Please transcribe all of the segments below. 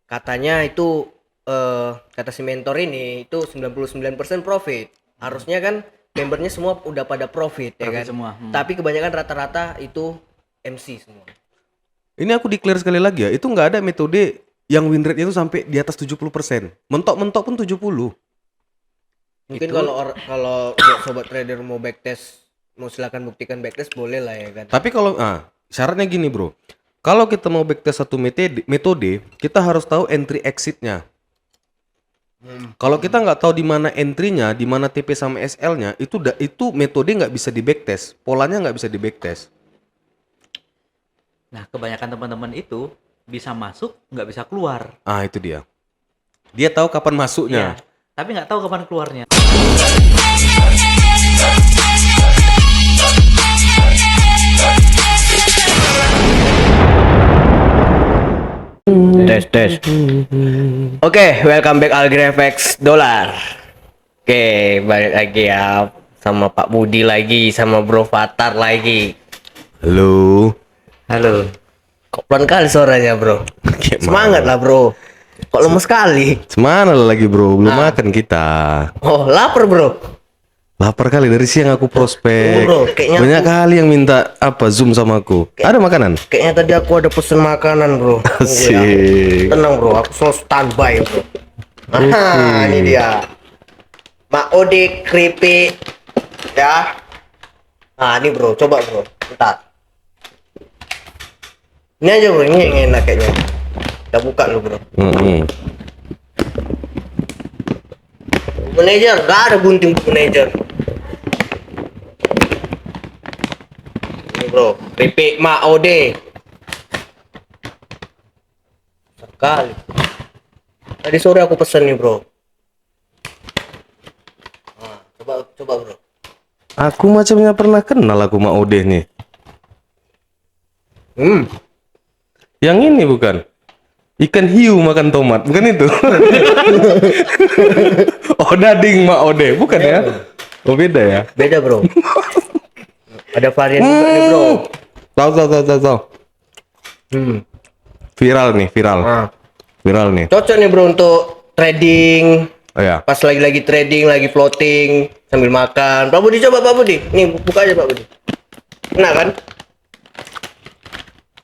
katanya itu kata si mentor ini itu 99% profit. Harusnya kan membernya semua udah pada profit ya Profit kan. semua. Tapi kebanyakan rata-rata itu MC semua. Ini aku declare sekali lagi ya, itu nggak ada metode yang win rate-nya itu sampai di atas 70%. Mentok-mentok pun 70. Mungkin Itu- kalau sobat trader mau backtest, mau silakan buktikan backtest boleh lah ya kan. Tapi kalau syaratnya gini, Bro. Kalau kita mau backtest satu metode, kita harus tahu entry exit-nya. Kalau kita nggak tahu di mana entry-nya, di mana TP sama SL-nya, itu metode nggak bisa di backtest. Polanya nggak bisa di backtest. Nah, kebanyakan teman-teman itu bisa masuk, nggak bisa keluar. Ah, itu dia. Dia tahu kapan masuknya. Ya, tapi nggak tahu kapan keluarnya. Tes. Oke, welcome back AlgriFX Dollar. Oke, balik lagi ya sama Pak Budi lagi, sama Bro Fatar lagi. Halo. Halo. Kok pelan kali suaranya, Bro? Kayak Semangat lah, Bro. Kok lemes sekali? Semana lagi, Bro? Belum makan kita. Oh, lapar, Bro. Lapar kali dari siang aku prospek. Bro, kayaknya Banyak kali yang minta Zoom sama aku. Ada makanan? Kayaknya tadi aku ada pesen makanan, Bro. Asik. Tenang, Bro. Aku selalu standby, Bro. Nah, ini dia. Mak Ode keripik. Ya. Nah, ini, Bro. Coba, Bro. Bentar. Ini aja, Bro. Ini yang enak kayaknya. Kita buka dulu, Bro. Manajer, nggak ada gunting manajer. Ini, Bro. Keripik Mak Ode. Sekali. Tadi sore aku pesen nih, Bro. Nah, coba, Bro. Aku macamnya pernah kenal aku sama Odeh nih. Yang ini bukan? Ikan hiu makan tomat, bukan itu? Oh, dading Mak Odeh, bukan ya? Oh, beda ya? Beda, Bro. Ada varian juga nih, Bro. Tahu. Viral nih, viral. Nah, Viral nih. cocok nih, Bro, untuk trading. Oh ya. Pas lagi trading, lagi floating, sambil makan. Pak Budi, coba Pak Budi. Nih, buka aja Pak Budi. Enak kan?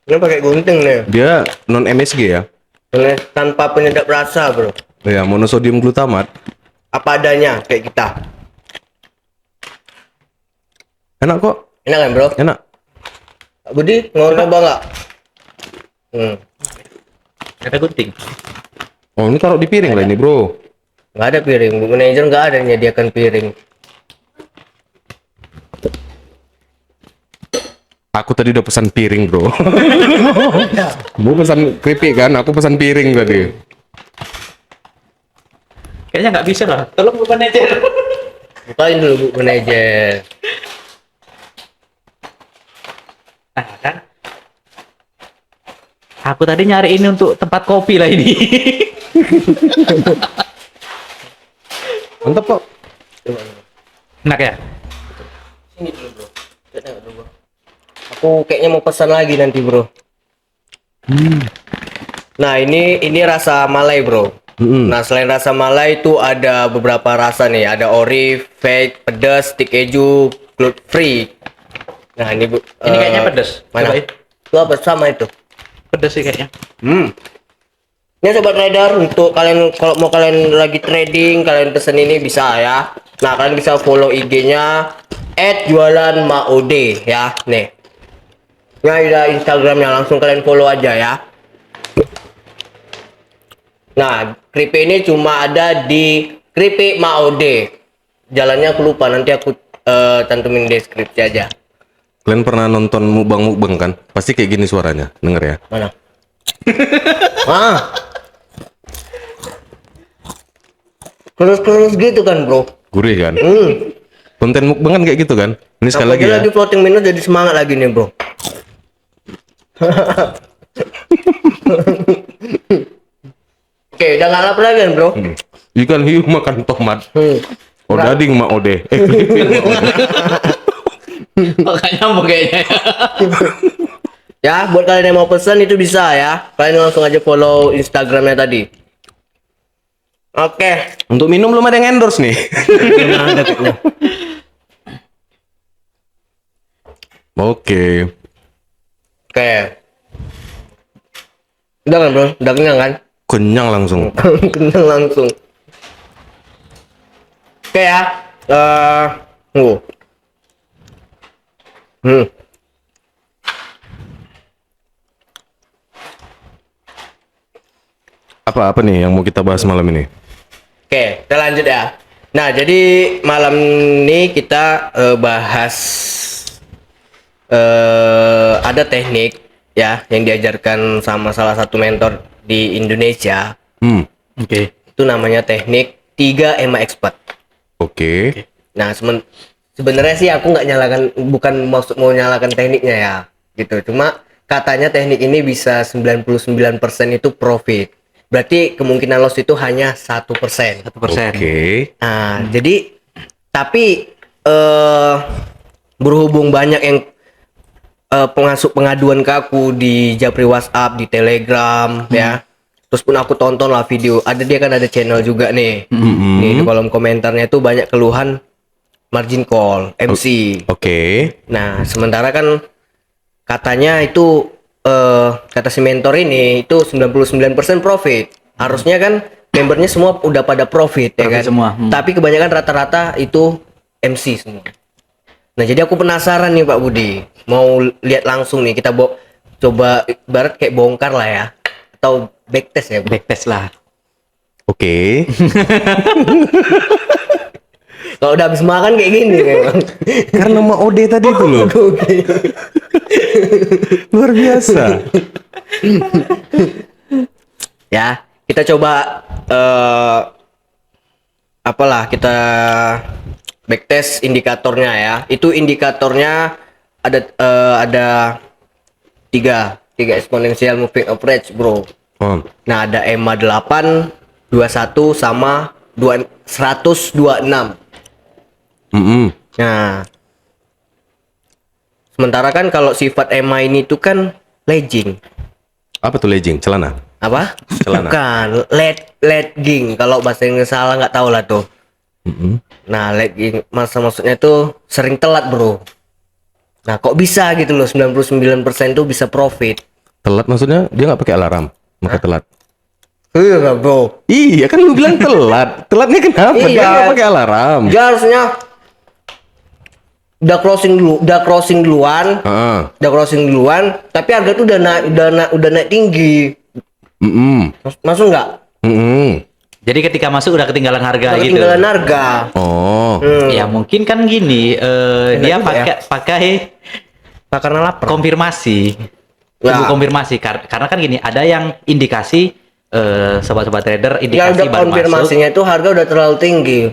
Ini pakai gunting nih. Dia non MSG ya? Ini tanpa penyedap rasa, Bro. Oh ya, monosodium glutamat. Apa adanya kayak kita. Enak kok, Enak kan, Bro? enak. Pak Budi, mau coba nggak? Ada gunting. Oh, ini taruh di piring lah ini, Bro. Nggak ada piring. Bu manajer nggak ada yang menyediakan piring. Aku tadi udah pesan piring, Bro. Bu pesan keripik kan, aku pesan piring tadi. Kayaknya nggak bisa lah. Tolong Bu manajer. Bukain dulu, Bu manajer. Nah, kan? Aku tadi nyari ini untuk tempat kopi lah ini. Mantap kok. Coba, Bro. Enak ya? Sini dulu, Bro. Tengok dulu, Bro. Aku kayaknya mau pesan lagi nanti, Bro. Nah, ini rasa Malai, Bro. Nah, selain rasa Malai itu ada beberapa rasa nih. Ada ori, fake, pedas, stick keju, gluten free. Nah, ini Bu. Ini kayaknya pedas. Mana? Cobain. Itu apa sama itu? Pedas sih kayaknya. Ini sobat trader, untuk kalian kalau mau kalian lagi trading, kalian pesen ini bisa ya. Nah, kalian bisa follow IG-nya @jualanmaode ya. Nih. Ini ada Instagramnya, langsung kalian follow aja ya. Nah, keripik ini cuma ada di Keripik Maode. Jalannya aku lupa, nanti aku cantumin di deskripsi aja. Kalian pernah nonton mukbang kan? Pasti kayak gini suaranya, denger ya. Mana? Ah. Kelus-kelus gitu kan, Bro. Gurih kan? Konten mukbang kan kayak gitu kan? Ini sekali lagi Dia ya. lagi floating minus jadi semangat lagi nih, Bro. Oke, udah nggak lapar lagi kan, Bro? Ikan hiu makan tomat. Oh, dading Mak Odeh. Makanya mau kayaknya. Ya, buat kalian yang mau pesan itu bisa ya. Kalian langsung aja follow Instagramnya tadi. Oke. Untuk minum belum ada yang endorse nih. Nah, ada kayaknya. Oke. Oke. Udah kan bro? Udah kenyang kan? Kenyang langsung. Kenyang langsung. Oke ya. Tunggu. Apa nih yang mau kita bahas malam ini? Oke, kita lanjut ya. Nah, jadi malam ini kita bahas ada teknik ya yang diajarkan sama salah satu mentor di Indonesia. Oke. Itu namanya teknik 3 EMA Expert. Oke. Nah, sebenarnya sih aku nggak nyalakan, bukan maksud mau nyalakan tekniknya ya, gitu. Cuma katanya teknik ini bisa 99% itu profit. Berarti kemungkinan loss itu hanya 1%. 1%. Oke. Nah, jadi tapi berhubung banyak yang pengaduan ke aku di Japri WhatsApp, di Telegram ya. Terus pun aku tonton lah video. Dia kan ada channel juga nih. Nih di kolom komentarnya itu banyak keluhan margin call, MC. Oke. Nah, sementara kan katanya itu kata si mentor ini itu 99% profit. Harusnya kan membernya semua udah pada profit ya Profit kan. semua. Tapi kebanyakan rata-rata itu MC semua. Nah, jadi aku penasaran nih Pak Budi. Mau lihat langsung nih, kita coba ibarat kayak bongkar lah ya. Atau backtest ya, Bro. Backtest lah. Oke. Kalau udah habis makan kayak gini memang. Karena mau Ode tadi itu loh. Luar biasa. Ya, kita coba apalah kita backtest indikatornya ya. Itu indikatornya ada tiga exponential moving average, bro. Oh. Nah, ada EMA 8, 21 sama 126. Nah, sementara kan kalau sifat EMA ini tuh kan lagging. Apa tuh legging? Celana? Apa? Celana. Bukan, lagging. Kalau bahasa Inggris salah nggak tahu lah tuh. Nah, lagging maksudnya tuh sering telat, bro. Nah, kok bisa gitu loh 99% tuh bisa profit. Telat maksudnya dia nggak pakai alarm, maka telat. Iya, bro. Iya kan lu bilang telat. Telatnya kenapa? Dia Iya. nggak pakai alarm. Dia harusnya udah crossing duluan, tapi harga tuh udah naik tinggi. Masuk nggak? Jadi ketika masuk udah ketinggalan harga Udah gitu. ketinggalan harga. Oh. Ya mungkin kan gini, dia juga ya. pakai Nah, karena lapar. konfirmasi. Ya. Tunggu konfirmasi karena kan gini, ada yang indikasi sobat-sobat trader Ya indikasi udah baru masuk. konfirmasinya itu harga udah terlalu tinggi.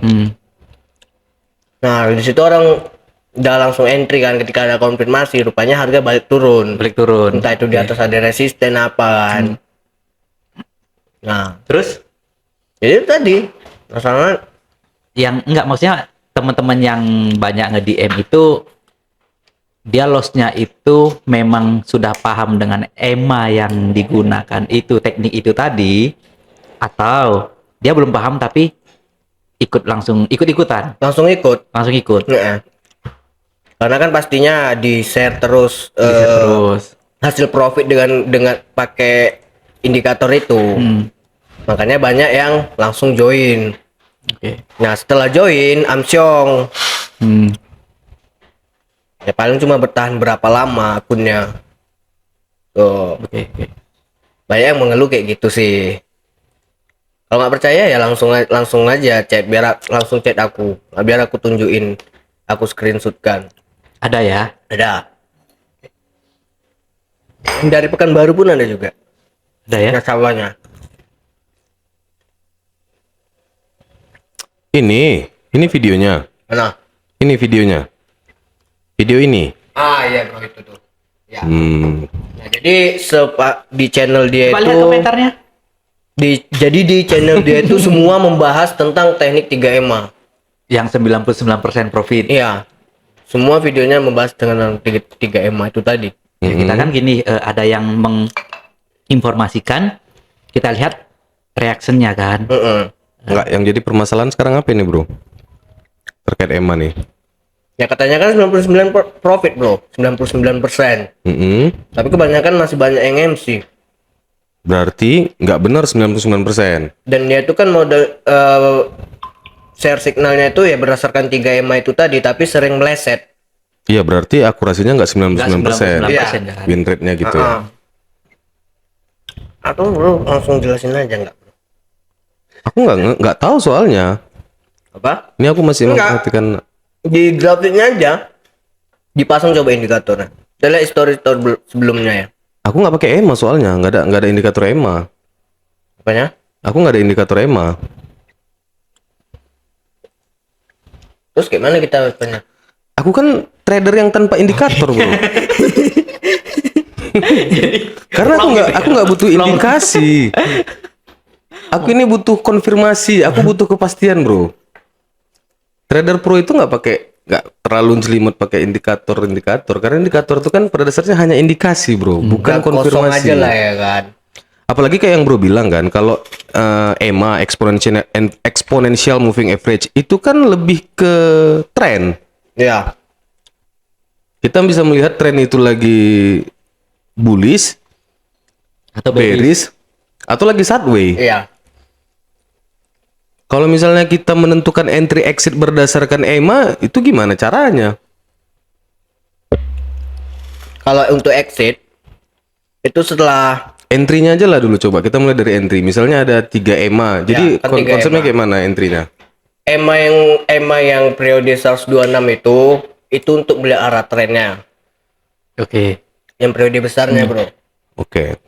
Nah, di situ orang udah langsung entry kan ketika ada konfirmasi, rupanya harga balik turun. Balik turun. Entah itu di atas ada resisten apa kan. Nah, Terus jadi itu tadi masalahnya yang enggak, maksudnya teman-teman yang banyak nge-DM itu dia lossnya itu memang sudah paham dengan EMA yang digunakan itu, teknik itu tadi, atau dia belum paham tapi ikut-ikutan langsung ikut. langsung ikut Nah, karena kan pastinya di share terus, terus. hasil profit dengan pakai indikator itu. Makanya banyak yang langsung join. Oke. Nah, setelah join amsyong. Ya paling cuma bertahan berapa lama akunnya. Tuh, Oke. banyak yang mengeluh kayak gitu sih. Kalau nggak percaya ya langsung aja chat, langsung chat aku. Nah, biar aku tunjukin, aku screenshotkan. Ada ya. Ada. Dari Pekanbaru pun ada juga. Ada ya. Nasabahnya. Ini videonya. Mana? Ini videonya. Video ini. Ah iya bro, itu tuh. Ya. Nah, jadi di channel dia Coba itu lihat komentarnya. jadi di channel dia itu semua membahas tentang teknik 3 EMA. Yang 99% profit. Iya. Semua videonya membahas dengan 3 EMA itu tadi. Ya, kita kan gini, ada yang menginformasikan, kita lihat reactionnya kan. Enggak, yang jadi permasalahan sekarang apa ini, Bro? Terkait EMA nih. Ya katanya kan 99 profit bro, 99%. Tapi kebanyakan masih banyak yang MC. Berarti nggak benar 99%. Dan dia itu kan model share signalnya itu ya berdasarkan 3 EMA itu tadi, tapi sering meleset. Iya, berarti akurasinya nggak 99%. Nggak 99%, Iya. kan. Win rate-nya gitu ya. Atau bro langsung jelasin aja nggak? Aku nggak tahu soalnya. Apa? Ini aku masih Enggak. memperhatikan. Di grafiknya aja dipasang coba indikatornya. Saya lihat story sebelumnya ya. Aku nggak pakai EMA soalnya, nggak ada indikator EMA. Apanya? Aku nggak ada indikator EMA. Terus gimana kita apanya? Aku kan trader yang tanpa indikator, bro. Karena aku nggak butuh indikasi. Aku ini butuh konfirmasi. Aku butuh kepastian, bro. Trader pro itu nggak terlalu jelimet pakai indikator karena indikator itu kan pada dasarnya hanya indikasi, bro, bukan Nggak, kosong konfirmasi. aja lah ya kan. Apalagi kayak yang bro bilang kan, kalau EMA exponential moving average itu kan lebih ke tren. Ya. Iya. Kita bisa melihat tren itu lagi bullish, Atau bearish, atau lagi sideways. Iya. Kalau misalnya kita menentukan entry exit berdasarkan EMA, itu gimana caranya? Kalau untuk exit itu setelah Entry-nya aja lah dulu, coba kita mulai dari entry. Misalnya ada 3 EMA. Jadi kan 3 konsepnya EMA. kayak mana entry-nya? EMA yang periode 126 itu untuk melihat arah trennya. Oke. Yang periode besarnya, bro. Oke.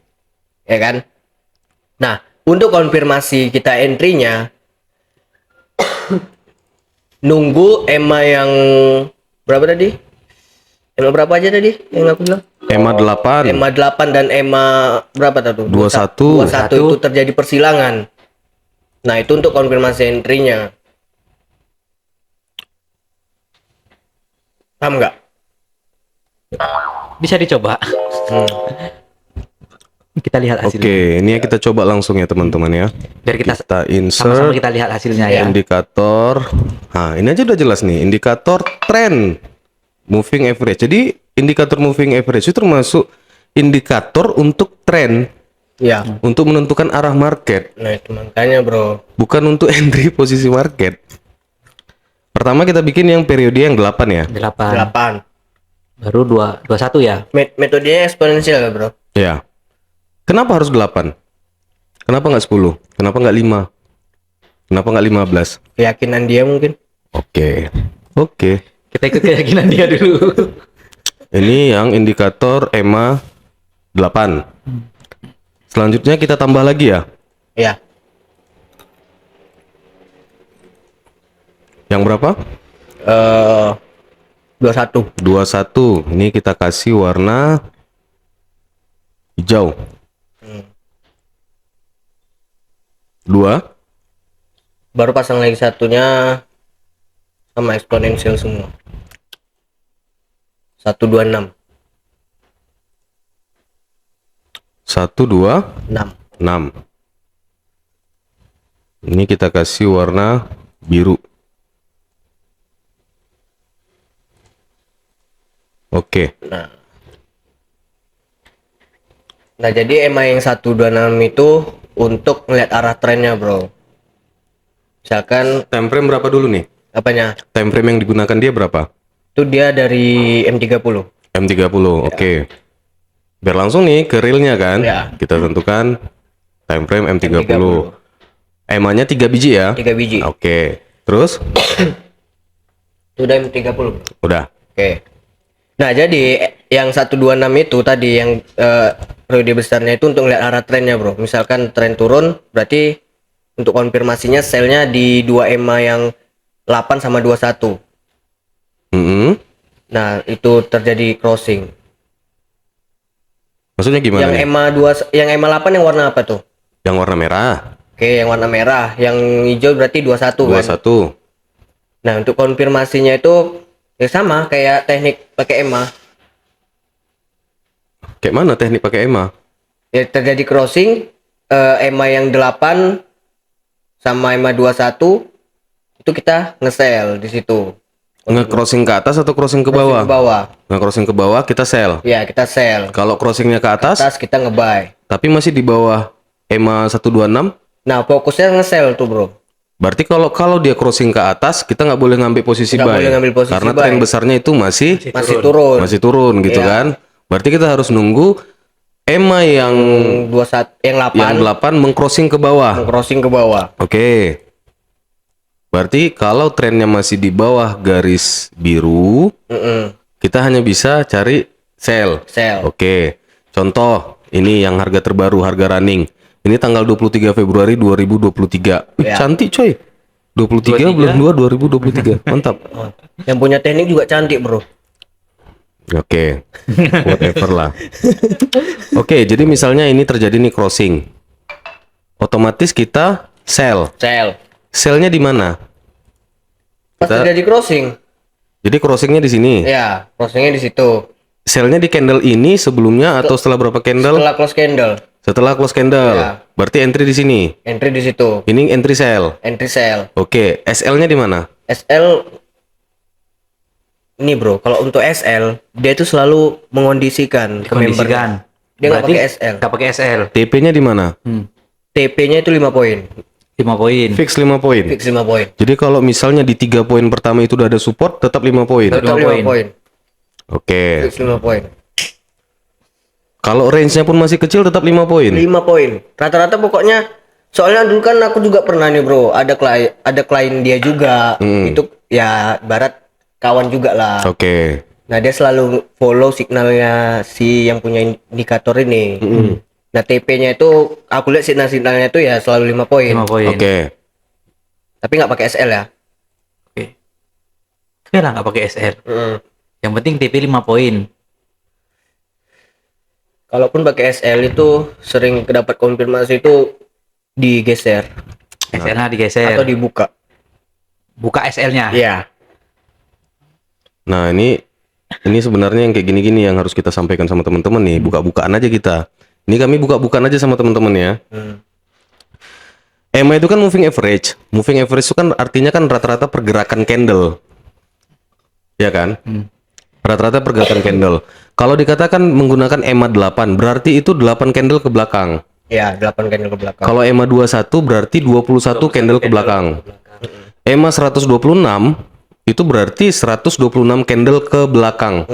Ya kan? Nah, untuk konfirmasi kita entry-nya nunggu EMA yang berapa tadi? EMA berapa aja tadi yang aku bilang? EMA 8. EMA 8 dan EMA berapa tadi? 21. 21 itu terjadi persilangan. Nah, itu untuk konfirmasi entry-nya. Paham nggak? Bisa dicoba. Kita lihat hasilnya. Oke, ini ya kita coba langsung ya teman-teman ya. Biar kita Kita sama-sama insert kita lihat hasilnya ya. indikator. Nah, ini aja udah jelas nih, indikator trend moving average. Jadi, indikator moving average itu termasuk indikator untuk tren, Ya. untuk menentukan arah market, Nah, itu makanya, bro. bukan untuk entry posisi market. Pertama kita bikin yang periode yang 8 ya. 8. 8. Baru 21 ya. Metodenya eksponensial, bro. Ya. Kenapa harus 8? Kenapa nggak 10? Kenapa nggak 5? Kenapa nggak 15? Keyakinan dia mungkin. Oke. Oke. Kita ikut keyakinan dia dulu. Ini yang indikator EMA 8. Selanjutnya kita tambah lagi ya. Ya. Yang berapa? 21. 21. Ini kita kasih warna hijau. 2. Baru pasang lagi satunya sama eksponensial semua. 126. 1, 2, 6. 6. Ini kita kasih warna biru. Oke. Nah, jadi EMA yang 126 itu untuk melihat arah trennya, bro. Misalkan Time frame berapa dulu nih? apanya? Time frame yang digunakan dia berapa? Itu dia dari M30. M30. Oke. Biar langsung nih ke realnya kan. Ya. Kita tentukan time frame M30. M30. EMA-nya 3 biji ya. 3 biji. Oke. Terus? Itu udah M30. Udah. Oke. Nah, jadi yang 126 itu tadi yang periode besarnya itu untuk lihat arah trennya, bro. Misalkan tren turun, berarti untuk konfirmasinya selnya di 2 EMA yang 8 sama 21. Mm-mm. Nah, itu terjadi crossing. Maksudnya gimana Yang nih? EMA 2 yang EMA 8 yang warna apa tuh? Yang warna merah. Oke, yang warna merah, yang hijau berarti 21 kan. 21. Nah, untuk konfirmasinya itu ya sama kayak teknik pakai EMA. Kayak mana teknik pakai EMA? Ya terjadi crossing, EMA yang 8 sama EMA 21 itu kita nge-sell di situ. Nge-crossing ke atas atau crossing ke Crossing bawah? ke bawah. Nge-crossing ke bawah kita sell. Ya, kita sell. Kalau crossingnya ke atas, Atas kita nge-buy. tapi masih di bawah EMA 126, Nah, fokusnya nge-sell tuh, Bro. berarti kalau dia crossing ke atas, kita nggak boleh ngambil posisi Nggak buy. boleh ngambil posisi Karena buy. tren besarnya itu masih Masih turun. gitu Iya. kan. Berarti kita harus nunggu EMA yang 21 yang 8 mengcrossing ke bawah. crossing ke bawah. Oke. Berarti kalau trennya masih di bawah garis biru, kita hanya bisa cari sell. Sell. Oke. Contoh, ini yang harga terbaru, harga running. Ini tanggal 23 Februari 2023. Wih, Ya. cantik coy. 23 bulan 2 2023. Mantap. Yang punya teknik juga cantik, Bro. Oke. Whatever lah. Oke, jadi misalnya ini terjadi nih crossing. Otomatis kita sell. Sell. Sellnya di mana? Pas terjadi crossing. Jadi crossingnya di sini. Ya, crossingnya di situ. Sellnya di candle ini sebelumnya atau setelah berapa candle? Setelah close candle, Setelah close candle. Ya. Berarti entry di sini. entry di situ. Ini entry sell. Entry sell. Oke, SL-nya di mana? SL ini, Bro, kalau untuk SL dia itu selalu mengondisikan ke member. Kondisikan. Dia nggak Berarti pakai SL. nggak pakai SL. TP-nya di mana? TP-nya itu 5 poin. 5 poin. Fix 5 poin. Fix 5 poin. Jadi kalau misalnya di 3 poin pertama itu udah ada support, tetap 5 poin. Tetap 5 5 poin. Oke. Fix 5 poin. Kalau range-nya pun masih kecil, tetap 5 poin. 5 poin. Rata-rata pokoknya, soalnya dulu kan aku juga pernah nih, Bro, ada klien dia juga. Itu ya barat kawan juga lah. Oke. Nah, dia selalu follow signalnya si yang punya indikator ini. Nah, TP-nya itu aku lihat signalnya itu ya selalu 5 poin. 5 poin. Oke. Tapi nggak pakai SL ya. Oke. Oke lah, nggak pakai SL. Mm. Yang penting TP 5 poin. Kalaupun pakai SL itu sering dapat konfirmasi itu digeser SL-nya digeser. atau dibuka. Buka SL-nya. Iya. Nah, ini sebenarnya yang kayak gini-gini yang harus kita sampaikan sama teman-teman nih. Buka-bukaan aja kita. Ini kami buka-bukaan aja sama teman-teman ya. EMA itu kan moving average. Moving average itu kan artinya kan rata-rata pergerakan candle. Ya kan? Rata-rata pergerakan candle. Kalau dikatakan menggunakan EMA 8, berarti itu 8 candle ke belakang. Ya, 8 candle ke belakang. Kalau EMA 21 berarti 21 candle ke belakang. EMA 126 itu berarti 126 candle ke belakang.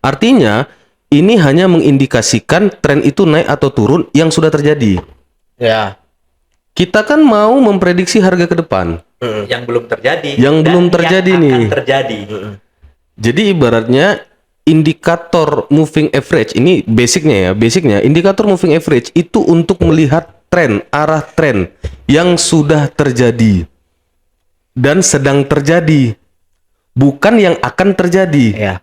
Artinya ini hanya mengindikasikan tren itu naik atau turun yang sudah terjadi. Ya. Kita kan mau memprediksi harga ke depan. Yang belum terjadi. Yang dan belum terjadi yang nih. akan terjadi. Jadi ibaratnya indikator moving average ini basicnya indikator moving average itu untuk melihat tren, arah tren yang sudah terjadi dan sedang terjadi, bukan yang akan terjadi. Ya.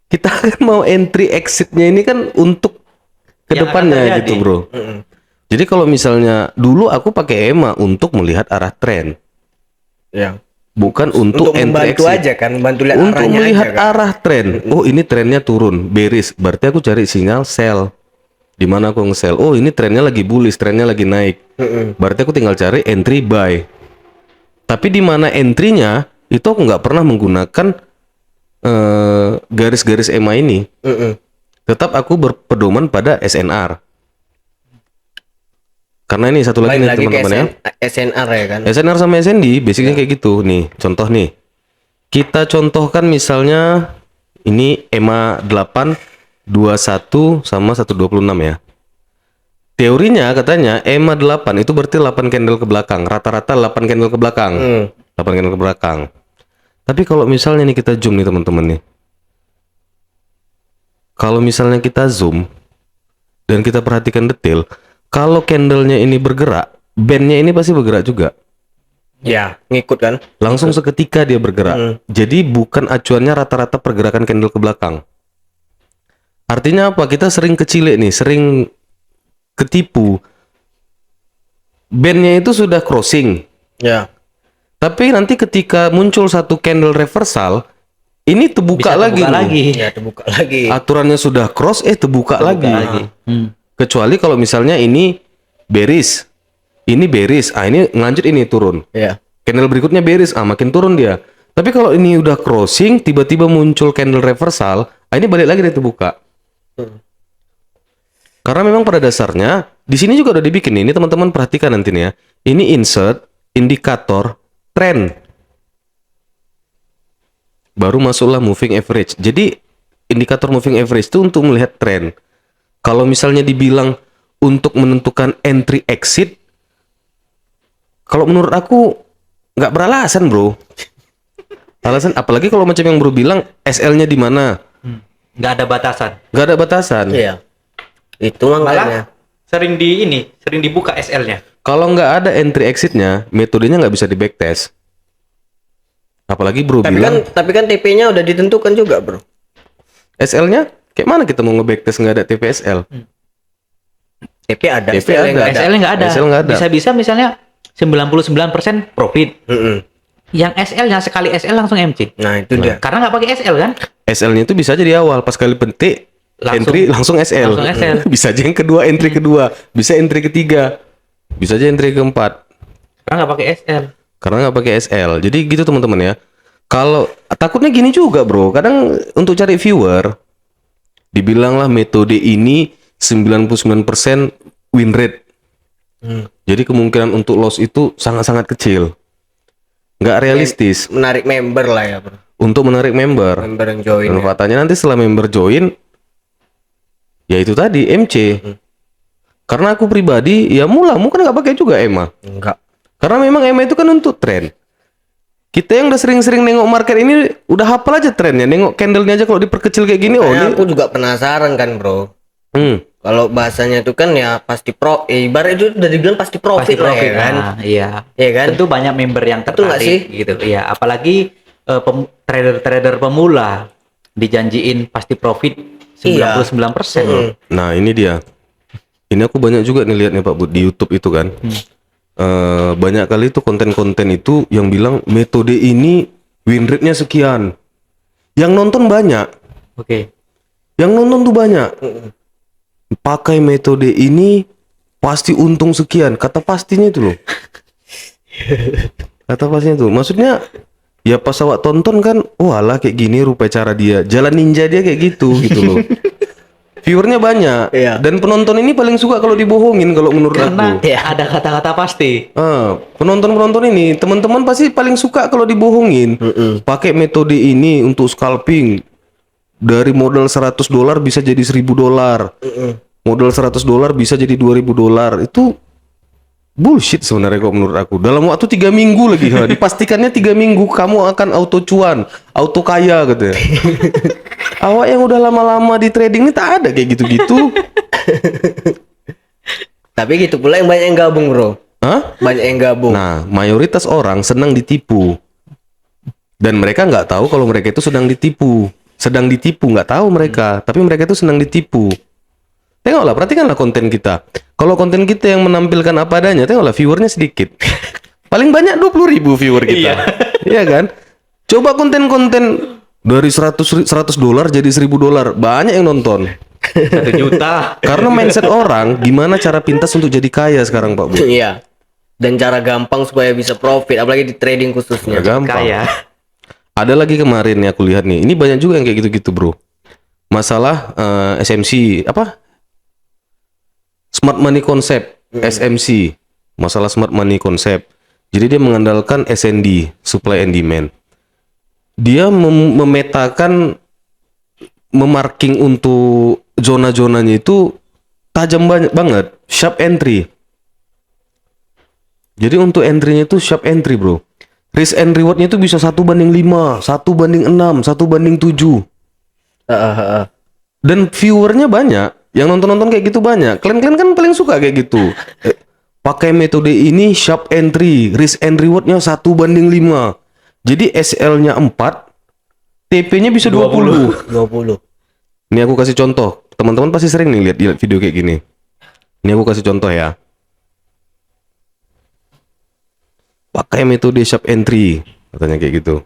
Kita kan mau entry exitnya ini kan untuk Yang akan kedepannya terjadi. gitu, bro. Jadi kalau misalnya dulu aku pakai EMA untuk melihat arah tren, Ya. bukan untuk entry membantu exit. aja kan, bantu lihat Untuk arahnya melihat aja kan. arah tren. Oh, ini trennya turun, bearish. Berarti aku cari sinyal sell. Di mana aku nge-sell? Oh, ini trennya lagi bullish, trennya lagi naik. Berarti aku tinggal cari entry buy. Tapi di mana entry-nya itu aku nggak pernah menggunakan garis-garis EMA ini. Tetap aku berpedoman pada SNR. Karena ini satu lagi Balik nih lagi ke teman-teman ya. SNR ya kan. SNR sama SND basicnya kayak gitu nih. Contoh nih. Kita contohkan misalnya ini EMA 8 21 sama 126 ya. Teorinya katanya EMA 8 itu berarti 8 candle ke belakang. Rata-rata 8 candle ke belakang. 8 candle ke belakang. Tapi kalau misalnya nih kita zoom nih teman-teman nih. Kalau misalnya kita zoom dan kita perhatikan detail, kalau candlenya ini bergerak, bandnya ini pasti bergerak juga. Ya, ngikut kan. Langsung seketika dia bergerak. Jadi bukan acuannya rata-rata pergerakan candle ke belakang. Artinya apa? Kita sering kecilek nih, sering ketipu. Bandnya itu sudah crossing. Ya. Tapi nanti ketika muncul satu candle reversal, ini terbuka Bisa lagi terbuka nih. lagi. Ya terbuka lagi. Aturannya sudah cross terbuka lagi. Hmm. Kecuali kalau misalnya ini bearish. Ini bearish. Ini ngelanjut ini turun. Ya. Candle berikutnya bearish, makin turun dia. Tapi kalau ini udah crossing, tiba-tiba muncul candle reversal, ini balik lagi dia terbuka. Karena memang pada dasarnya di sini juga udah dibikin nih. Ini teman-teman perhatikan nanti nih ya. Ini insert indikator trend. Baru masuklah moving average. Jadi indikator moving average itu untuk melihat tren. Kalau misalnya dibilang untuk menentukan entry exit, kalau menurut aku nggak beralasan, bro. Alasan apalagi kalau macam yang bro bilang SL-nya di mana? Nggak ada batasan. Nggak ada batasan. Iya. Itu makanya. Malah sering dibuka SL-nya. Kalau nggak ada entry exit-nya, metodenya nggak bisa di backtest. Apalagi bro bilang Tapi kan TP-nya udah ditentukan juga, Bro. SL-nya kayak mana kita mau nge-backtest nggak ada TPSL? TP ada, TP SL-nya ada. nggak ada. SL-nya nggak ada. SL nggak ada. Bisa-bisa misalnya 99% profit. Mm-mm. Yang SL-nya sekali SL langsung MC. Nah, itu dia. Karena nggak pakai SL kan? SL-nya itu bisa aja di awal pas kali petik entry langsung SL. Langsung SL. Bisa aja yang kedua entry kedua, bisa entry ketiga, bisa aja entry keempat. Karena nggak pakai SL. Karena nggak pakai SL. Jadi gitu teman-teman ya. Kalau takutnya gini juga bro, kadang untuk cari viewer dibilanglah metode ini 99% win rate. Jadi kemungkinan untuk loss itu sangat-sangat kecil. Nggak realistis Menarik member lah ya, Bro. untuk menarik member. Member yang join. Dan Ya. faktanya nanti setelah member join, ya itu tadi MC. Karena aku pribadi, ya mulamu kan nggak pakai juga EMA. Enggak. Karena memang EMA itu kan untuk tren. Kita yang udah sering-sering nengok market ini udah hafal aja trennya. Nengok candlenya aja kalau diperkecil kayak gini, oh Nah, ini. aku juga penasaran kan, Bro. Hmm. Kalau bahasanya itu kan ya pasti ibarat itu udah dibilang pasti profit, Pasti lah profit ya kan. Nah, iya. Iya kan? Tentu banyak member yang Betul nggak tertarik gitu. Iya, apalagi trader-trader pemula dijanjiin pasti profit 99%. Mm. Nah ini dia. Ini aku banyak juga nih lihatnya Pak Bud di YouTube itu kan. Banyak kali tuh konten-konten itu yang bilang metode ini win rate-nya sekian. Yang nonton banyak. Oke. Yang nonton tuh banyak. Pakai metode ini pasti untung sekian. Kata pastinya itu loh. Kata pastinya tuh. Maksudnya ya pas awak tonton kan, walah kayak gini rupa cara dia. Jalan ninja dia kayak gitu gitu loh. Viewernya banyak. Iya. Dan penonton ini paling suka kalau dibohongin kalau menurut Karena aku. ada kata-kata pasti. Penonton-penonton ini teman-teman pasti paling suka kalau dibohongin. Pakai metode ini untuk scalping. Dari modal $100 bisa jadi $1.000. Modal $100 bisa jadi $2.000. Itu bullshit sebenarnya kok menurut aku. Dalam waktu 3 minggu lagi, dipastikannya 3 minggu kamu akan auto cuan, auto kaya gitu ya. Awak yang udah lama-lama di trading ini tak ada kayak gitu-gitu. Tapi gitu pula yang banyak yang gabung, Bro. Hah? Banyak yang gabung. Nah, mayoritas orang senang ditipu. Dan mereka nggak tahu kalau mereka itu sedang ditipu. Sedang ditipu, nggak tahu mereka. Tapi mereka itu senang ditipu. Tengoklah, perhatikanlah konten kita. Kalau konten kita yang menampilkan apa adanya, tengoklah viewernya sedikit. Paling banyak 20.000 viewer kita. Iya kan? Coba konten-konten dari $100 jadi $1.000, banyak yang nonton. 1 juta. Karena mindset orang, gimana cara pintas untuk jadi kaya sekarang Pak Bu? Iya. Dan cara gampang supaya bisa profit, apalagi di trading khususnya. Nggak gampang. Kaya. Ada lagi kemarin nih aku lihat nih, ini banyak juga yang kayak gitu-gitu bro. Masalah SMC apa? Smart Money Concept, SMC. Masalah Smart Money Concept. Jadi dia mengandalkan SND, supply and demand. Dia memetakan, memarking untuk zona-zonanya itu tajam banget, sharp entry. Jadi untuk entry-nya itu sharp entry bro. Risk and reward-nya itu bisa 1:5, 1:6, 1:7. Dan viewernya banyak, yang nonton-nonton kayak gitu banyak. Kalian kan paling suka kayak gitu. Pakai metode ini sharp entry, risk and reward-nya 1:5. Jadi SL-nya 4, TP-nya bisa 20. 20. Ini aku kasih contoh. Teman-teman pasti sering nih lihat video kayak gini. Ini aku kasih contoh ya. Pakai metode sharp entry, katanya kayak gitu.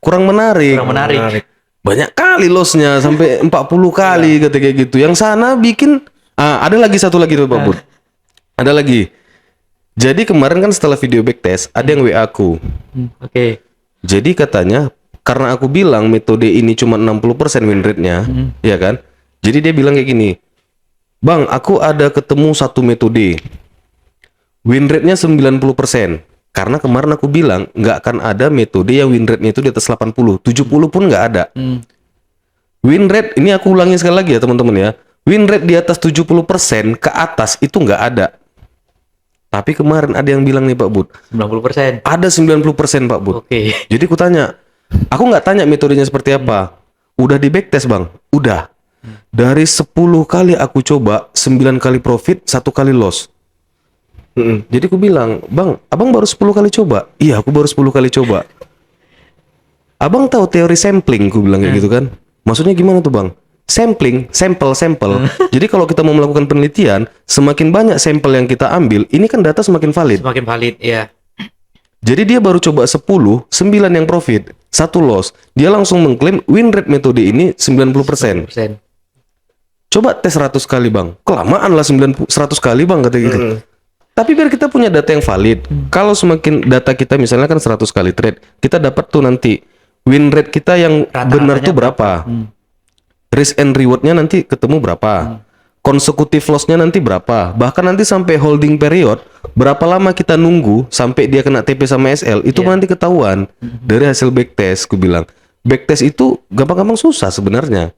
kurang menarik. Kurang menarik. Banyak kali lossnya sampai 40 kali ketika gitu. Yang sana bikin ada lagi satu lagi tuh Pak Bud. Ada lagi. Jadi kemarin kan setelah video backtest ada yang WA aku. Oke. Jadi katanya karena aku bilang metode ini cuma 60% win rate-nya, ya kan? Jadi dia bilang kayak gini. Bang, aku ada ketemu satu metode. Win rate-nya 90%. Karena kemarin aku bilang nggak akan ada metode yang win rate-nya itu di atas 80, 70 pun nggak ada. Win rate, ini aku ulangi sekali lagi ya teman-teman ya. Win rate di atas 70% ke atas itu nggak ada. Tapi kemarin ada yang bilang nih Pak Bud, 90%. ada 90% Pak Bud. Oke. Jadi aku tanya, aku nggak tanya metodenya seperti apa. Udah di backtest Bang? Udah. Dari 10 kali aku coba, 9 kali profit, 1 kali loss. Jadi aku bilang, Bang, abang baru 10 kali coba? Iya, aku baru 10 kali coba. Abang tahu teori sampling? Aku bilang kayak gitu kan. Maksudnya gimana tuh Bang? Sampling, sampel. Jadi kalau kita mau melakukan penelitian, semakin banyak sampel yang kita ambil, ini kan data semakin valid. Semakin valid, ya. Jadi dia baru coba 10, 9 yang profit, 1 loss. Dia langsung mengklaim win rate metode ini 90%. 90%. Coba tes 100 kali Bang. Kelamaan lah 100 kali Bang kata gitu. Tapi biar kita punya data yang valid. Kalau semakin data kita misalnya kan 100 kali trade, kita dapat tuh nanti win rate kita yang benar tuh berapa. Risk and reward-nya nanti ketemu berapa. Konsekutif loss-nya nanti berapa. Bahkan nanti sampai holding period, berapa lama kita nunggu sampai dia kena TP sama SL, itu nanti ketahuan dari hasil backtest. Aku bilang, backtest itu gampang-gampang susah sebenarnya.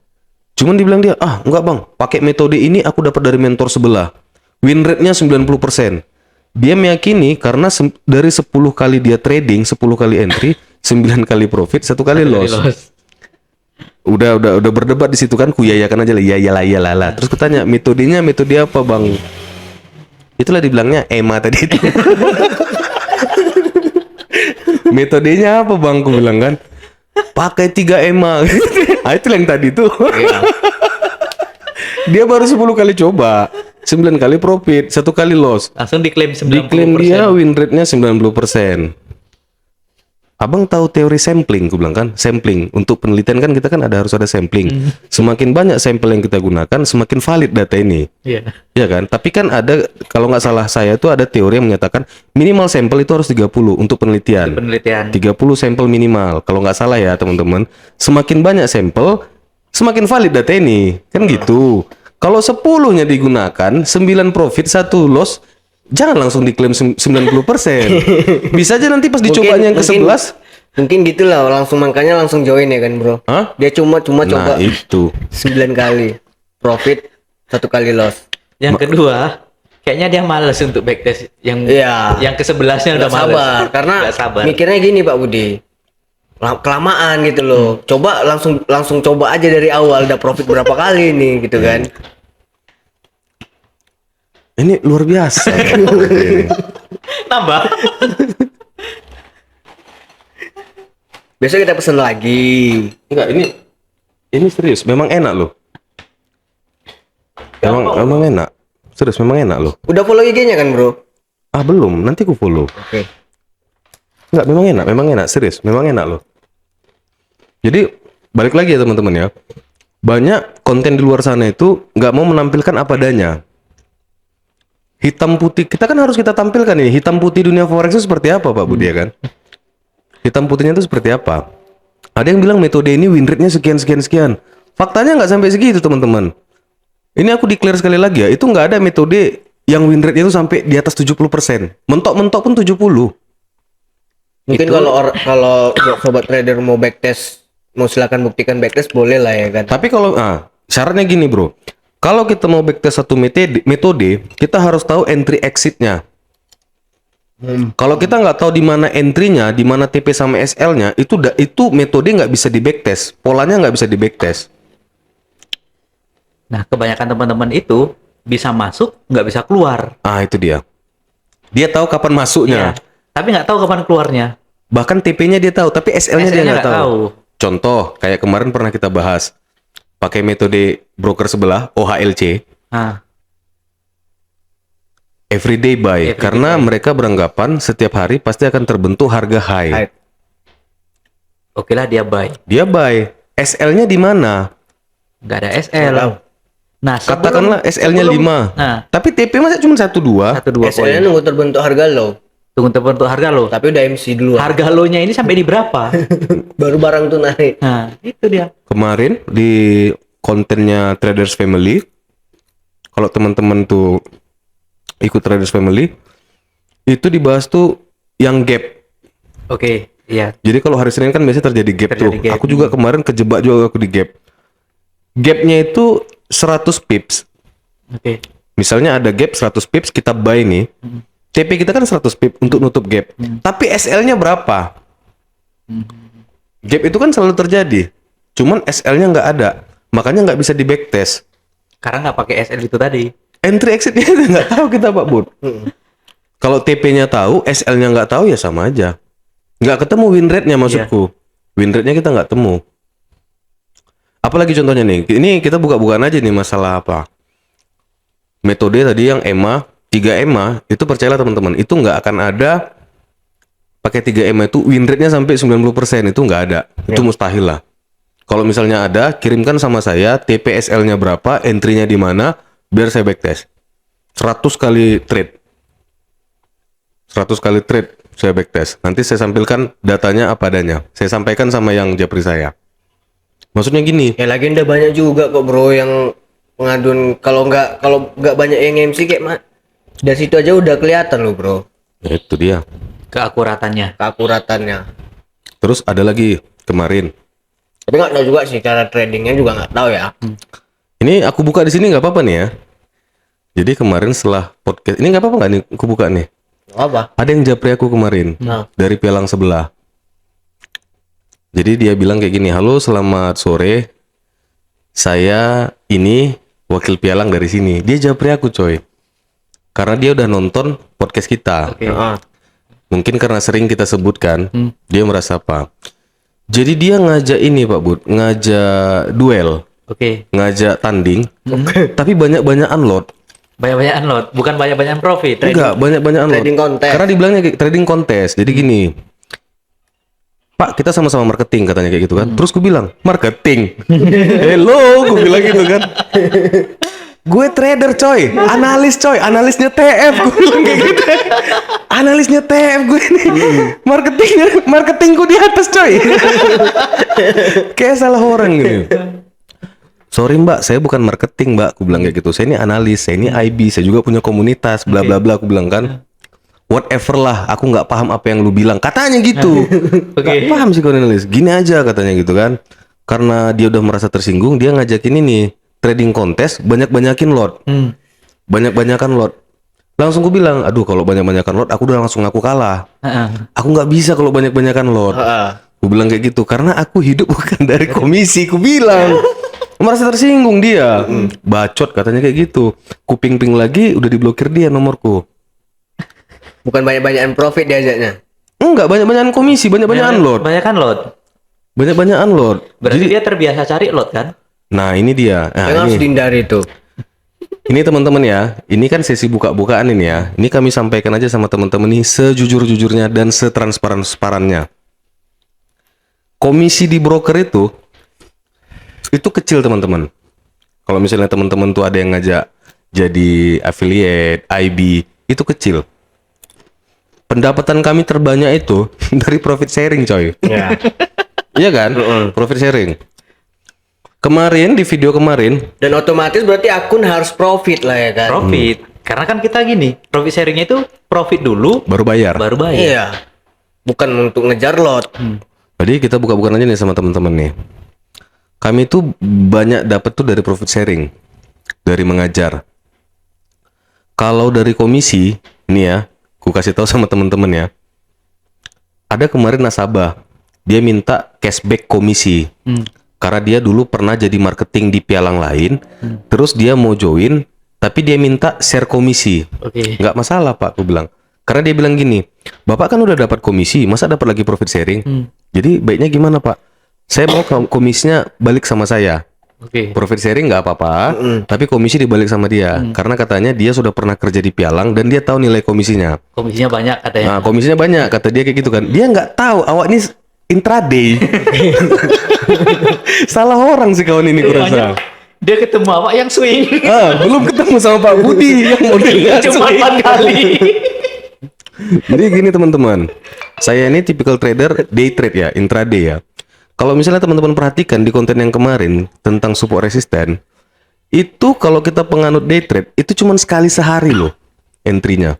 Cuman dibilang dia, enggak Bang, pakai metode ini aku dapat dari mentor sebelah. Win rate-nya 90%. Dia meyakini karena dari 10 kali dia trading, 10 kali entry, 9 kali profit, 1 kali loss. Udah berdebat di situ kan, kuyayakan aja lah, iyalah. Terus kutanya, metodenya metode apa Bang? Itulah dibilangnya EMA tadi itu. Metodenya apa Bang? Aku bilang kan, pakai 3 EMA. Itu yang tadi tuh. Dia baru 10 kali coba. 9 kali profit, 1 kali loss. Langsung diklaim 90%. Diklaim dia win rate-nya 90%. Abang tahu teori sampling, aku bilang kan, sampling. Untuk penelitian kan kita kan harus ada sampling. Semakin banyak sampel yang kita gunakan, semakin valid data ini. Iya. Ya kan? Tapi kan ada, kalau nggak salah saya itu ada teori yang menyatakan minimal sampel itu harus 30 untuk penelitian. 30 sampel minimal. Kalau nggak salah ya teman-teman. Semakin banyak sampel, semakin valid data ini. Kan gitu. Kalau 10-nya digunakan, 9 profit, 1 loss, jangan langsung diklaim 90%. Bisa aja nanti pas dicobanya yang ke-11. Mungkin gitulah, makanya langsung join ya kan bro. Hah? Dia cuma Nah coba itu 9 kali profit, 1 kali loss. Yang kedua, kayaknya dia malas untuk backtest. Yang ke-11-nya udah Nggak malas. sabar, karena Nggak sabar. mikirnya gini Pak Budi, kelamaan gitu loh. Coba langsung coba aja dari awal, udah profit berapa kali nih gitu kan. ini luar biasa. Nambah. Besok kita pesen lagi. Enggak, ini serius, memang enak loh. Memang enak. Serius, memang enak loh. Udah follow IG-nya kan bro? Belum, nanti ku follow. Oke. Enggak, memang enak, serius, memang enak loh. Jadi, balik lagi ya teman-teman ya. Banyak konten di luar sana itu nggak mau menampilkan apa adanya. Hitam putih, kita kan harus kita tampilkan nih, hitam putih dunia forex itu seperti apa Pak Budi ya kan? Hitam putihnya itu seperti apa? Ada yang bilang metode ini win rate-nya sekian. Faktanya nggak sampai segitu teman-teman. Ini aku declare sekali lagi ya, itu nggak ada metode yang win rate-nya itu sampai di atas 70%. Mentok-mentok pun 70. Mungkin kalau sobat trader mau backtest, mau silakan buktikan backtest boleh lah ya kan. Tapi kalau syaratnya gini bro, kalau kita mau backtest satu metode, kita harus tahu entry exit-nya. Kalau kita nggak tahu di mana entry-nya, di mana TP sama SL-nya, itu metode nggak bisa di backtest, polanya nggak bisa di backtest. Nah, kebanyakan teman-teman itu bisa masuk, nggak bisa keluar. Itu dia. Dia tahu kapan masuknya. Iya. Tapi nggak tahu kapan keluarnya. Bahkan TP-nya dia tahu, tapi SL-nya dia nggak tahu. Contoh, kayak kemarin pernah kita bahas, pakai metode broker sebelah, OHLC. Everyday buy. Karena mereka beranggapan setiap hari pasti akan terbentuk harga high. Oke lah dia buy. Dia buy. SL-nya di mana? Nggak ada SL. Tahu. Nah, Katakanlah SL-nya 5. Nah, Tapi TP masa cuma 1-2? 1-2 SL-nya poin. nunggu terbentuk harga lo, Tunggu terbentuk harga lo. tapi udah MC dulu. Harga lo-nya ini sampai di berapa? Baru barang tuh naik. Nah, itu dia. Kemarin di kontennya Traders Family, kalau teman-teman tuh ikut Traders Family, itu dibahas tuh yang gap. Oke, iya. Jadi kalau hari Senin kan biasanya terjadi gap Terjadi tuh. gap. Aku juga kemarin kejebak juga aku di gap. Gapnya itu 100 pips. Oke. Misalnya ada gap 100 pips, kita buy nih. TP kita kan 100 pips untuk nutup gap. Tapi SL-nya berapa? Gap itu kan selalu terjadi. Cuman SL-nya nggak ada. Makanya nggak bisa di backtest. Karena nggak pakai SL itu tadi. Entry exit-nya nggak tahu kita Pak Bud. Kalau TP-nya tahu, SL-nya nggak tahu ya sama aja. Nggak ketemu win rate-nya maksudku. Win rate-nya kita nggak temu. Apalagi contohnya nih, ini kita buka-bukaan aja nih masalah apa. Metode tadi yang EMA, 3 EMA, itu percayalah teman-teman, itu nggak akan ada pakai 3 EMA itu win rate-nya sampai 90%, itu nggak ada. Itu mustahil lah. Kalau misalnya ada, kirimkan sama saya TPSL-nya berapa, entry-nya di mana, biar saya backtest. 100 kali trade. 100 kali trade saya backtest. Nanti saya sampaikan datanya apa adanya. Saya sampaikan sama yang japri saya. Maksudnya gini, Ya lagi udah banyak juga kok bro yang pengaduan, kalau nggak banyak yang MC kayak dari situ aja udah kelihatan loh bro ya itu dia. Keakuratannya. keakuratannya. Terus ada lagi kemarin. Tapi nggak tahu juga sih cara tradingnya, juga nggak tahu ya. Ini aku buka di sini nggak apa-apa nih ya. Jadi kemarin setelah podcast ini nggak apa-apa nggak nih aku buka nih. Apa? Ada yang japri aku kemarin Nah. dari pialang sebelah. Jadi dia bilang kayak gini, halo selamat sore, saya ini wakil pialang dari sini. Dia japri aku coy, karena dia udah nonton podcast kita. Oke. Heeh. Mungkin karena sering kita sebutkan, dia merasa apa. Jadi dia ngajak ini Pak Bud, ngajak duel, Oke. ngajak tanding, tapi banyak-banyak unload. Banyak-banyak unload, bukan banyak-banyak profit. Enggak, banyak-banyak unload. Trading kontes. Karena dibilangnya kayak trading kontes. Jadi gini, Pak, kita sama-sama marketing katanya kayak gitu kan. Terus gue bilang, marketing? Hello, gue bilang gitu kan. Gue trader coy, analisnya TF, gue bilang kayak gitu. Analisnya TF gue ini, marketingku di atas coy. Kayak salah orang gitu. Sorry mbak, saya bukan marketing mbak, aku bilang kayak gitu. Saya ini analis, saya ini IB, saya juga punya komunitas, bla bla bla, aku bilang kan. Whatever lah, aku nggak paham apa yang lu bilang, katanya gitu. Nggak paham sih kalau analis. Gini aja katanya gitu kan. Karena dia udah merasa tersinggung, dia ngajakin ini trading kontes, banyak-banyakin lot, banyak-banyakan lot. Langsung gue bilang, aduh kalau banyak-banyakan lot, aku udah langsung ngaku kalah. Aku nggak bisa kalau banyak-banyakan lot. Gue bilang kayak gitu, karena aku hidup bukan dari komisi, aku bilang. Merasa tersinggung dia, bacot katanya kayak gitu. Kuping-ping lagi udah diblokir dia nomorku. Bukan banyak-banyakan profit diajaknya. Enggak, banyak-banyakan komisi, banyak-banyakan lot. Banyak kan lot. Banyak-banyakan lot. Berarti dia terbiasa cari lot kan? Nah ini dia. Nah, Yang harus ini, dihindari itu. ini teman-teman ya. Ini kan sesi buka-bukaan ini ya. Ini kami sampaikan aja sama teman-teman nih sejujur-jujurnya dan setransparan-transparannya. Komisi di broker itu kecil teman-teman. Kalau misalnya teman-teman tuh ada yang ngajak jadi affiliate, IB, itu kecil. Pendapatan kami terbanyak itu dari profit sharing coy. Ya. Iya kan? Profit sharing. Kemarin di video kemarin, Dan otomatis berarti akun harus profit lah ya kan. Profit. Karena kan kita gini, profit sharingnya itu profit dulu, baru bayar. baru bayar. Iya. Bukan untuk ngejar lot. Jadi kita buka-bukaan aja nih sama teman-teman nih. Kami tuh banyak dapat tuh dari profit sharing, dari mengajar. Kalau dari komisi, ini ya, ku kasih tahu sama teman-teman ya. Ada kemarin nasabah, dia minta cashback komisi. Karena dia dulu pernah jadi marketing di pialang lain, terus dia mau join, tapi dia minta share komisi. Oke. Nggak masalah Pak, aku bilang. Karena dia bilang gini, Bapak kan udah dapat komisi, masa dapat lagi profit sharing? Jadi baiknya gimana Pak? Saya mau komisinya balik sama saya. Oke. Profit sharing nggak apa-apa, tapi komisi dibalik sama dia. Karena katanya dia sudah pernah kerja di pialang dan dia tahu nilai komisinya. Komisinya banyak katanya. Nah, komisinya banyak, kata dia kayak gitu kan. Dia nggak tahu awak ini intraday. Salah orang sih kawan ini kurasa. Dia ketemu apa yang swing. Belum ketemu sama Pak Budi yang modelnya Cuma swing. 4 kali. Jadi gini teman-teman, saya ini typical trader day trade ya, intraday ya. Kalau misalnya teman-teman perhatikan di konten yang kemarin tentang support resisten, itu kalau kita penganut day trade itu cuma sekali sehari loh entry-nya.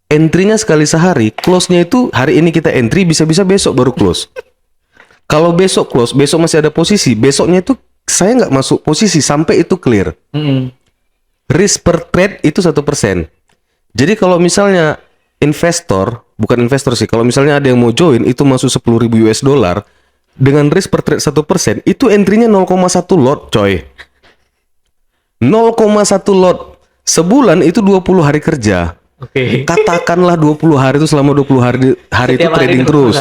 Entry-nya sekali sehari, close-nya itu hari ini kita entry, bisa-bisa besok baru close. Kalau besok close, besok masih ada posisi, besoknya itu saya nggak masuk posisi sampai itu clear. Risk per trade itu 1%. Jadi kalau misalnya bukan investor sih, kalau misalnya ada yang mau join itu masuk 10.000 US dollar dengan risk per trade 1%, itu entry-nya 0,1 lot, coy. 0,1 lot. Sebulan itu 20 hari kerja. Oke. Katakanlah 20 hari itu selama 20 hari itu Setiap trading hari terus.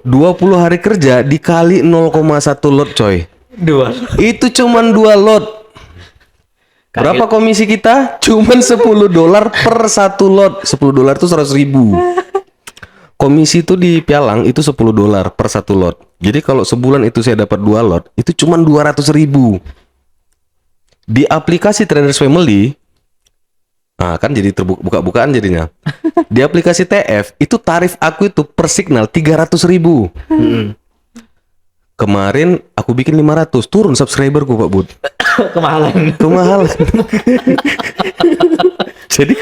20 hari kerja dikali 0,1 lot, coy. 2. Itu cuman 2 lot. Berapa komisi kita? Cuman 10 dolar per satu lot. 10 dolar itu 100.000. Komisi itu di pialang itu 10 dolar per satu lot. Jadi kalau sebulan itu saya dapat 2 lot, itu cuman 200.000. Di aplikasi Traders Family, nah kan jadi terbuka-bukaan jadinya. Di aplikasi TF, itu tarif aku itu per signal 300.000. Kemarin aku bikin 500, turun subscriberku Pak Bud. Kemahalan. Jadi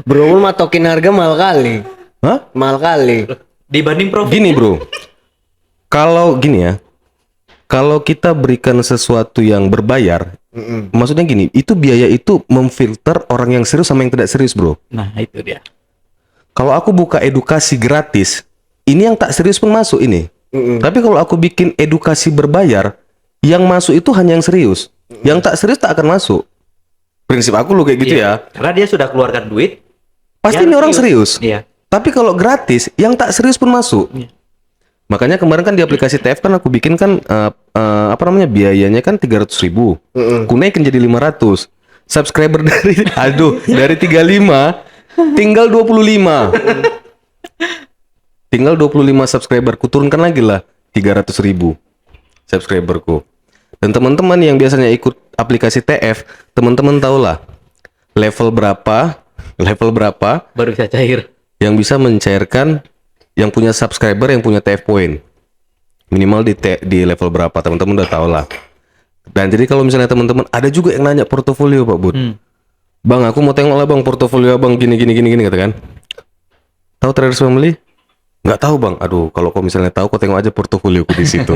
Bro, lu matokin harga mahal kali. Hah? Mahal kali. Dibanding profit. Gini bro, kalau gini ya, kalau kita berikan sesuatu yang berbayar, maksudnya gini, itu biaya itu memfilter orang yang serius sama yang tidak serius bro. Nah, itu dia. Kalau aku buka edukasi gratis, ini yang tak serius pun masuk ini. Tapi kalau aku bikin edukasi berbayar, yang masuk itu hanya yang serius. Yang tak serius tak akan masuk. Prinsip aku lo kayak gitu ya. Karena dia sudah keluarkan duit. Pasti ini orang serius. Iya. Tapi kalau gratis, yang tak serius pun masuk. Iya. Makanya kemarin kan di aplikasi TF kan aku bikin kan apa namanya biayanya kan 300.000. Aku naikin jadi 500. Subscriber dari 35 tinggal 25. Tinggal 25 subscriber. Ku turunkan lagi lah 300.000 subscriberku. Dan teman-teman yang biasanya ikut aplikasi TF, teman-teman tahulah level berapa Baru bisa cair. yang bisa mencairkan yang punya subscriber yang punya TF point. Minimal di level berapa, teman-teman udah tahu lah. Dan jadi kalau misalnya teman-teman ada juga yang nanya portofolio Pak Bud. Bang, aku mau tengok lah bang portofolio abang gini katakan. Tahu Traders Family? Nggak tahu bang. Aduh, kalau kau misalnya tahu, kau tengok aja portofolioku di situ.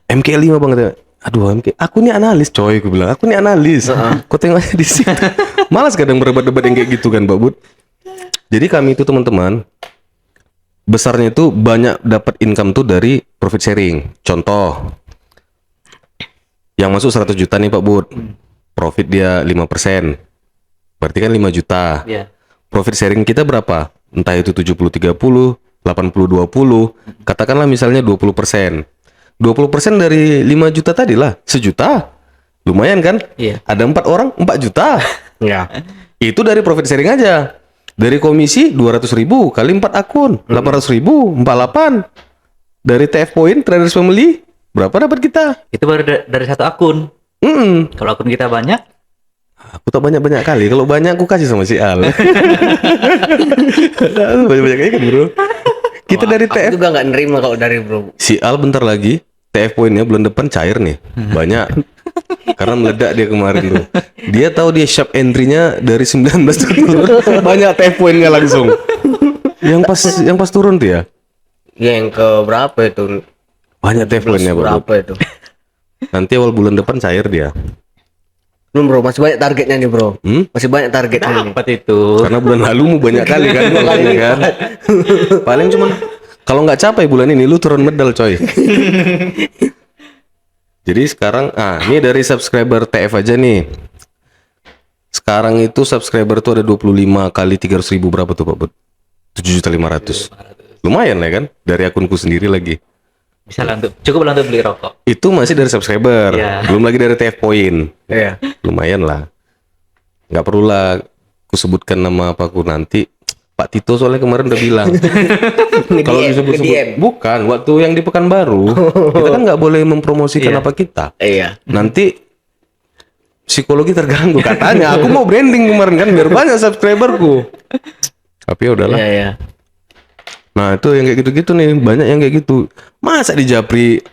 MK5 bang, katanya. Aduh, aku nih analis coy, aku bilang. Aku nih analis. Kau tengok aja di situ. Malas kadang berdebat-debat yang kayak gitu kan, Pak Bud. Jadi kami itu teman-teman, besarnya itu banyak dapat income tuh dari profit sharing. Contoh, yang masuk 100 juta nih Pak Bud, profit dia 5%. Berarti kan 5 juta. Iya. Profit sharing kita berapa? Entah itu 70-30, 80-20, katakanlah misalnya 20%. 20% dari 5 juta tadi lah, 1 juta. Lumayan kan? Iya. Ada 4 orang, 4 juta. Ya. Itu dari profit sharing aja. Dari komisi 200.000 kali 4 akun, 800.000, 48. Dari TF Point, Traders Family, berapa dapat kita? Itu baru dari satu akun. Kalau akun kita banyak, Aku tak banyak-banyak kali. Kalau banyak aku kasih sama si Al. Banyak-banyak aja kan bro. Kita dari Aku TF. juga nggak nerima kalau dari bro. Si Al bentar lagi TF poinnya bulan depan cair nih. Banyak. Karena meledak dia kemarin tuh. Dia tahu dia sharp entry-nya dari 19 turun. Banyak TF poinnya langsung. Yang pas turun tuh ya. Ya, yang ke berapa itu? Banyak TF poinnya bro. Berapa itu? Nanti awal bulan depan cair dia. Belum bro, masih banyak targetnya nih bro. Masih banyak targetnya nih. dapat itu. Karena bulan lalu mu banyak kali kan. kan. Paling cuman kalau nggak capai bulan ini lu turun medal coy. Jadi sekarang ini dari subscriber TF aja nih. Sekarang itu subscriber tuh ada 25 kali 300.000 berapa tuh Pak Bud? 7.500.000. Lumayan lah kan dari akunku sendiri lagi. Bisa lah cukup lah untuk beli rokok. Itu masih dari subscriber. Iya. Belum lagi dari TF point. Iya. Lumayan lah. Nggak perlu lah aku sebutkan nama apa aku nanti. Pak Tito soalnya kemarin udah bilang kalau Nge-DM, disebut-sebut nge-DM. bukan waktu yang di Pekanbaru kita kan nggak boleh mempromosikan Iya. apa kita. Iya. Nanti psikologi terganggu katanya. Aku mau branding kemarin kan biar banyak subscriberku. Tapi ya udahlah. Iya, iya. Nah itu yang kayak gitu-gitu nih, banyak yang kayak gitu. Masa di Japri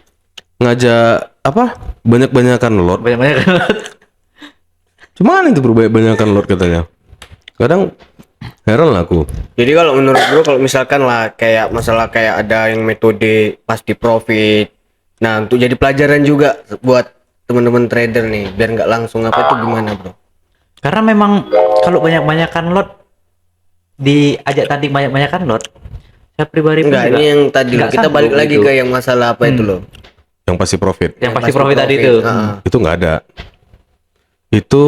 ngajak apa banyak-banyakan lot? Banyak-banyak kan. Cuman itu bro banyak-banyakan lot katanya. Kadang heran lah aku. Jadi kalau menurut bro, kalau misalkan lah kayak masalah kayak ada yang metode pasti profit. Nah, untuk jadi pelajaran juga buat teman-teman trader nih, biar nggak langsung apa itu gimana bro? Karena memang kalau banyak-banyakan lot diajak tanding banyak-banyakan lot, saya pribadi pun Enggak, juga ini yang tadi loh. nggak Kita balik sanggup lagi gitu. ke yang masalah apa itu loh. Yang pasti profit. yang pasti profit tadi itu. Itu nggak ada. Itu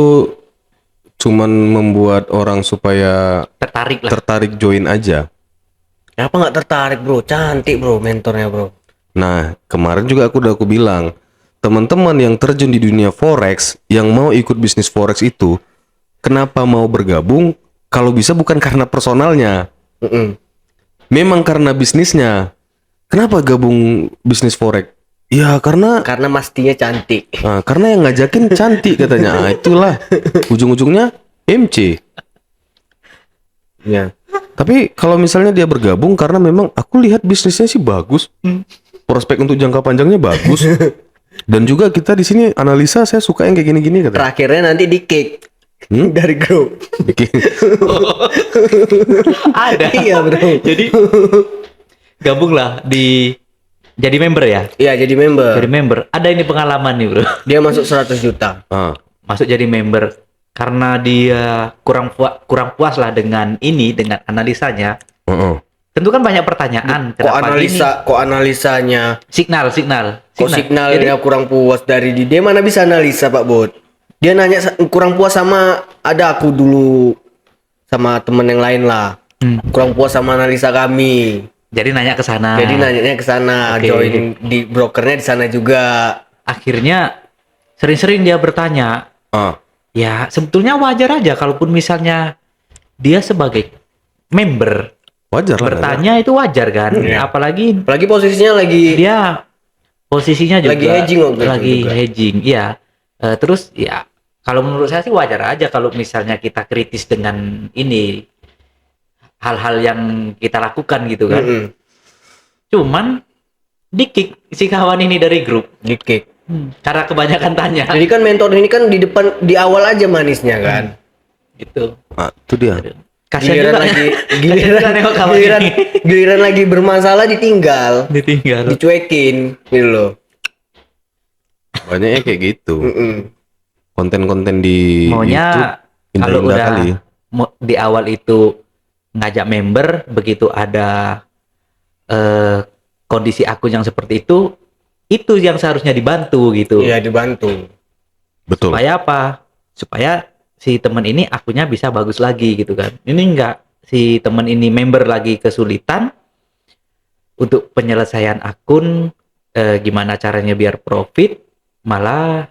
cuman membuat orang supaya Tertarik lah. tertarik join aja. Kenapa nggak tertarik bro? Cantik bro mentornya bro. Nah, kemarin juga aku bilang, teman-teman yang terjun di dunia forex, yang mau ikut bisnis forex itu, kenapa mau bergabung? Kalau bisa bukan karena personalnya, Mm-mm. memang karena bisnisnya. Kenapa gabung bisnis forex? Ya karena Mastinya cantik. karena yang ngajakin cantik katanya. Itulah ujung-ujungnya MC. Ya. Tapi kalau misalnya dia bergabung karena memang aku lihat bisnisnya sih bagus. Prospek untuk jangka panjangnya bagus. Dan juga kita di sini analisa saya suka yang kayak gini-gini katanya. Terakhirnya nanti di kick dari grup. Bikin Ada. Iya bro. Jadi gabunglah di jadi member ya. Iya jadi member. Jadi member. Ada ini pengalaman nih, Bro. Dia masuk 100 juta. Masuk jadi member karena dia kurang puas lah dengan analisanya. Tentu kan banyak pertanyaan. Kok analisanya? Signal. Kok Jadi, signalnya kurang puas dari dia mana bisa analisa Pak Bot? Dia nanya kurang puas sama ada aku dulu sama temen yang lain lah. Kurang puas sama analisa kami. jadi nanya ke sana. Jadi nanyanya ke sana, Oke. join di brokernya di sana juga. Akhirnya sering-sering dia bertanya. Ya, sebetulnya wajar aja kalaupun misalnya dia sebagai member wajar lah. bertanya itu wajar kan. Iya. Apalagi Apalagi posisinya lagi dia posisinya juga Lagi hedging waktu itu lagi juga. hedging, iya. Terus ya kalau menurut saya sih wajar aja kalau misalnya kita kritis dengan ini hal-hal yang kita lakukan gitu kan. Mm-mm. Cuman di kick si kawan ini dari grup di kick. karena kebanyakan tanya Jadi kan mentor ini kan di depan di awal aja manisnya kan. gitu. Itu dia. Kasihan juga giliran nengok kawan giliran, ini. giliran lagi bermasalah ditinggal, Ditinggal. dicuekin gitu loh. Banyaknya kayak gitu. Mm-mm. Konten-konten di Maunya YouTube kalau indah-indah udah kali. di awal itu ngajak member, begitu ada kondisi akun yang seperti itu yang seharusnya dibantu gitu. Iya dibantu. Betul. Supaya apa? Supaya si teman ini akunnya bisa bagus lagi gitu kan. Ini enggak, si teman ini member lagi kesulitan untuk penyelesaian akun, gimana caranya biar profit, malah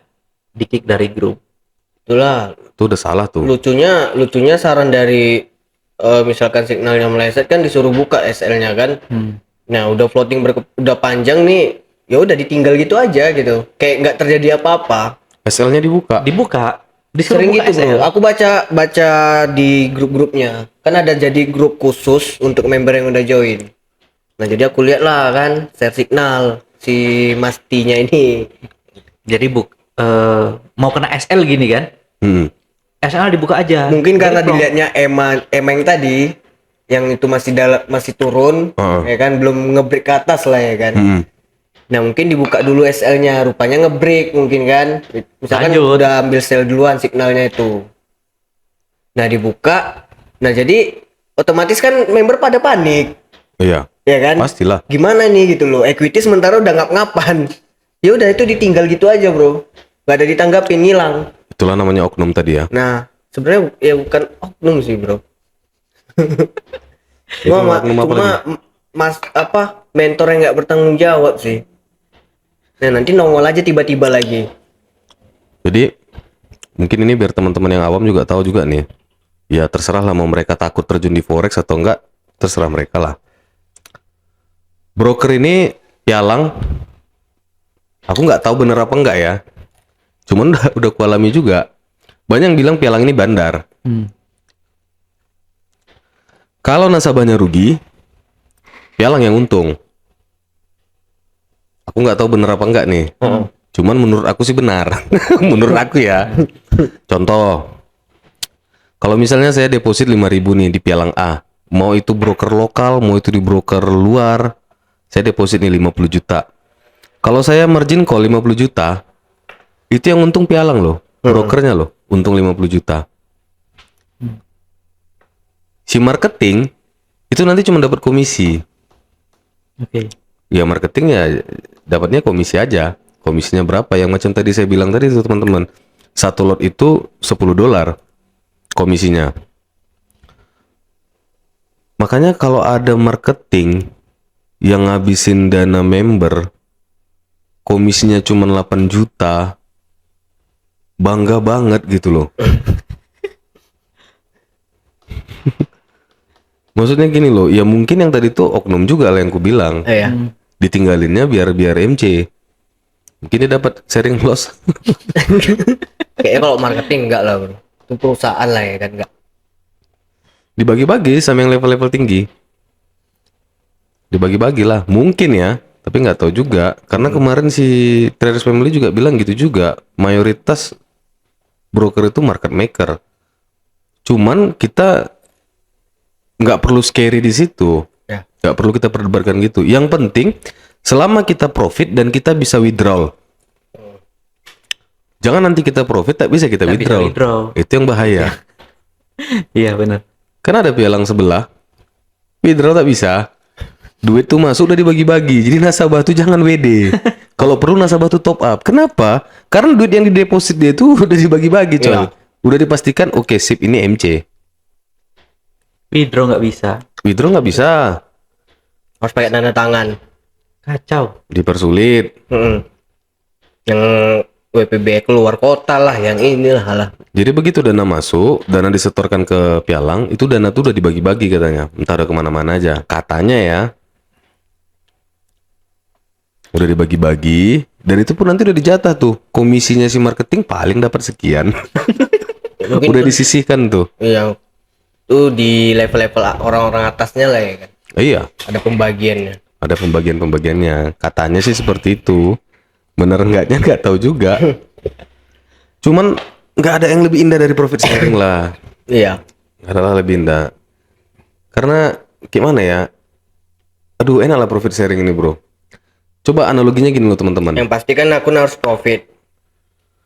di-kick dari grup. Itulah Itu udah salah tuh. lucunya saran dari misalkan signalnya meleset kan disuruh buka SL-nya kan. Nah, udah floating udah panjang nih, ya udah ditinggal gitu aja gitu. Kayak nggak terjadi apa-apa. SL-nya dibuka. Dibuka, disuruh Sering buka gitu SL. bro. Aku baca di grup-grupnya. Kan ada jadi grup khusus untuk member yang udah join. Nah, jadi aku lihat lah kan share signal si Mastinya ini. Jadi mau kena SL gini kan? SL dibuka aja. Mungkin karena Jadi dilihatnya Emang tadi yang itu masih turun, ya kan belum ngebreak ke atas lah ya kan. Nah, mungkin dibuka dulu SL-nya, rupanya ngebreak mungkin kan. Misalkan Lanjut. udah ambil sell duluan signalnya itu. Nah, dibuka. Nah, jadi otomatis kan member pada panik. Iya. Ya kan? Pastilah. Gimana nih gitu loh. Equity sementara udah ngap-ngapan. Ya udah itu ditinggal gitu aja, Bro. Gak ada ditanggapin, hilang. Itulah namanya oknum tadi ya. Nah, sebenarnya ya bukan oknum sih, Bro. Itu oknum apa lagi? Mentor yang nggak bertanggung jawab sih. Nah, nanti nongol aja tiba-tiba lagi. Jadi mungkin ini biar teman-teman yang awam juga tahu juga nih. Ya terserah lah mau mereka takut terjun di forex atau enggak, terserah mereka lah. Broker ini pialang, aku nggak tahu bener apa enggak ya. Cuman udah kualami juga. Banyak yang bilang pialang ini bandar. Kalau nasabahnya rugi, pialang yang untung. Aku nggak tahu bener apa enggak nih. Cuman menurut aku sih benar. Menurut aku ya. Contoh, kalau misalnya saya deposit 5.000 nih di pialang A, mau itu broker lokal, mau itu di broker luar, saya deposit nih 50 juta. Kalau saya margin call 50 juta, itu yang untung pialang loh, brokernya loh, untung 50 juta. Si marketing itu nanti cuma dapat komisi. Oke. Ya marketing ya dapatnya komisi aja. Komisinya berapa? Yang macam tadi saya bilang tadi tuh teman-teman. Satu lot itu $10 komisinya. Makanya kalau ada marketing yang ngabisin dana member komisinya cuma 8 juta, bangga banget gitu loh. Maksudnya gini loh, ya mungkin yang tadi tuh oknum juga lah yang ku bilang. Iya. Ditinggalinnya biar MC. Mungkin dia dapat sharing loss. Kayaknya kalau marketing enggak lah bro, itu perusahaan lah ya kan, enggak. Dibagi-bagi sama yang level-level tinggi. Dibagi-bagi lah, mungkin ya, tapi nggak tahu juga. Karena kemarin si Traders Family juga bilang gitu juga. Mayoritas broker itu market maker. Cuman kita nggak perlu scary di situ. Ya. Nggak perlu kita perdebatkan gitu. Yang penting selama kita profit dan kita bisa withdrawal. Jangan nanti kita profit tak bisa kita Tak bisa withdrawal. withdraw. Itu yang bahaya. Iya benar. Kan ada pialang sebelah, withdraw tak bisa. Duit tuh masuk udah dibagi-bagi. Jadi nasabah tuh jangan WD. Kalau perlu nasabah tuh top up. Kenapa? Karena duit yang dideposit dia tuh udah dibagi-bagi coy. Iya. Udah dipastikan oke sip ini MC. Withdraw nggak bisa. Withdraw nggak bisa. Harus pakai tanda tangan. Kacau. Dipersulit. Yang WPB keluar kota lah, yang inilah lah. Jadi begitu dana masuk, dana disetorkan ke pialang, itu dana tuh udah dibagi-bagi katanya. Entah udah kemana-mana aja. Katanya ya. Udah dibagi-bagi. Dan itu pun nanti udah dijatah tuh. Komisinya si marketing paling dapat sekian. Mungkin Udah tuh- disisihkan tuh. Iya, tuh di level-level orang-orang atasnya lah ya kan. Iya. Ada pembagiannya. Ada pembagian-pembagiannya. Katanya sih seperti itu. Bener enggaknya nggak tahu juga. Cuman nggak ada yang lebih indah dari profit sharing lah. Iya. Nggak ada lah lebih indah. Karena gimana ya? Aduh enak lah profit sharing ini bro. Coba analoginya gini loh teman-teman. Yang pasti kan akun harus profit.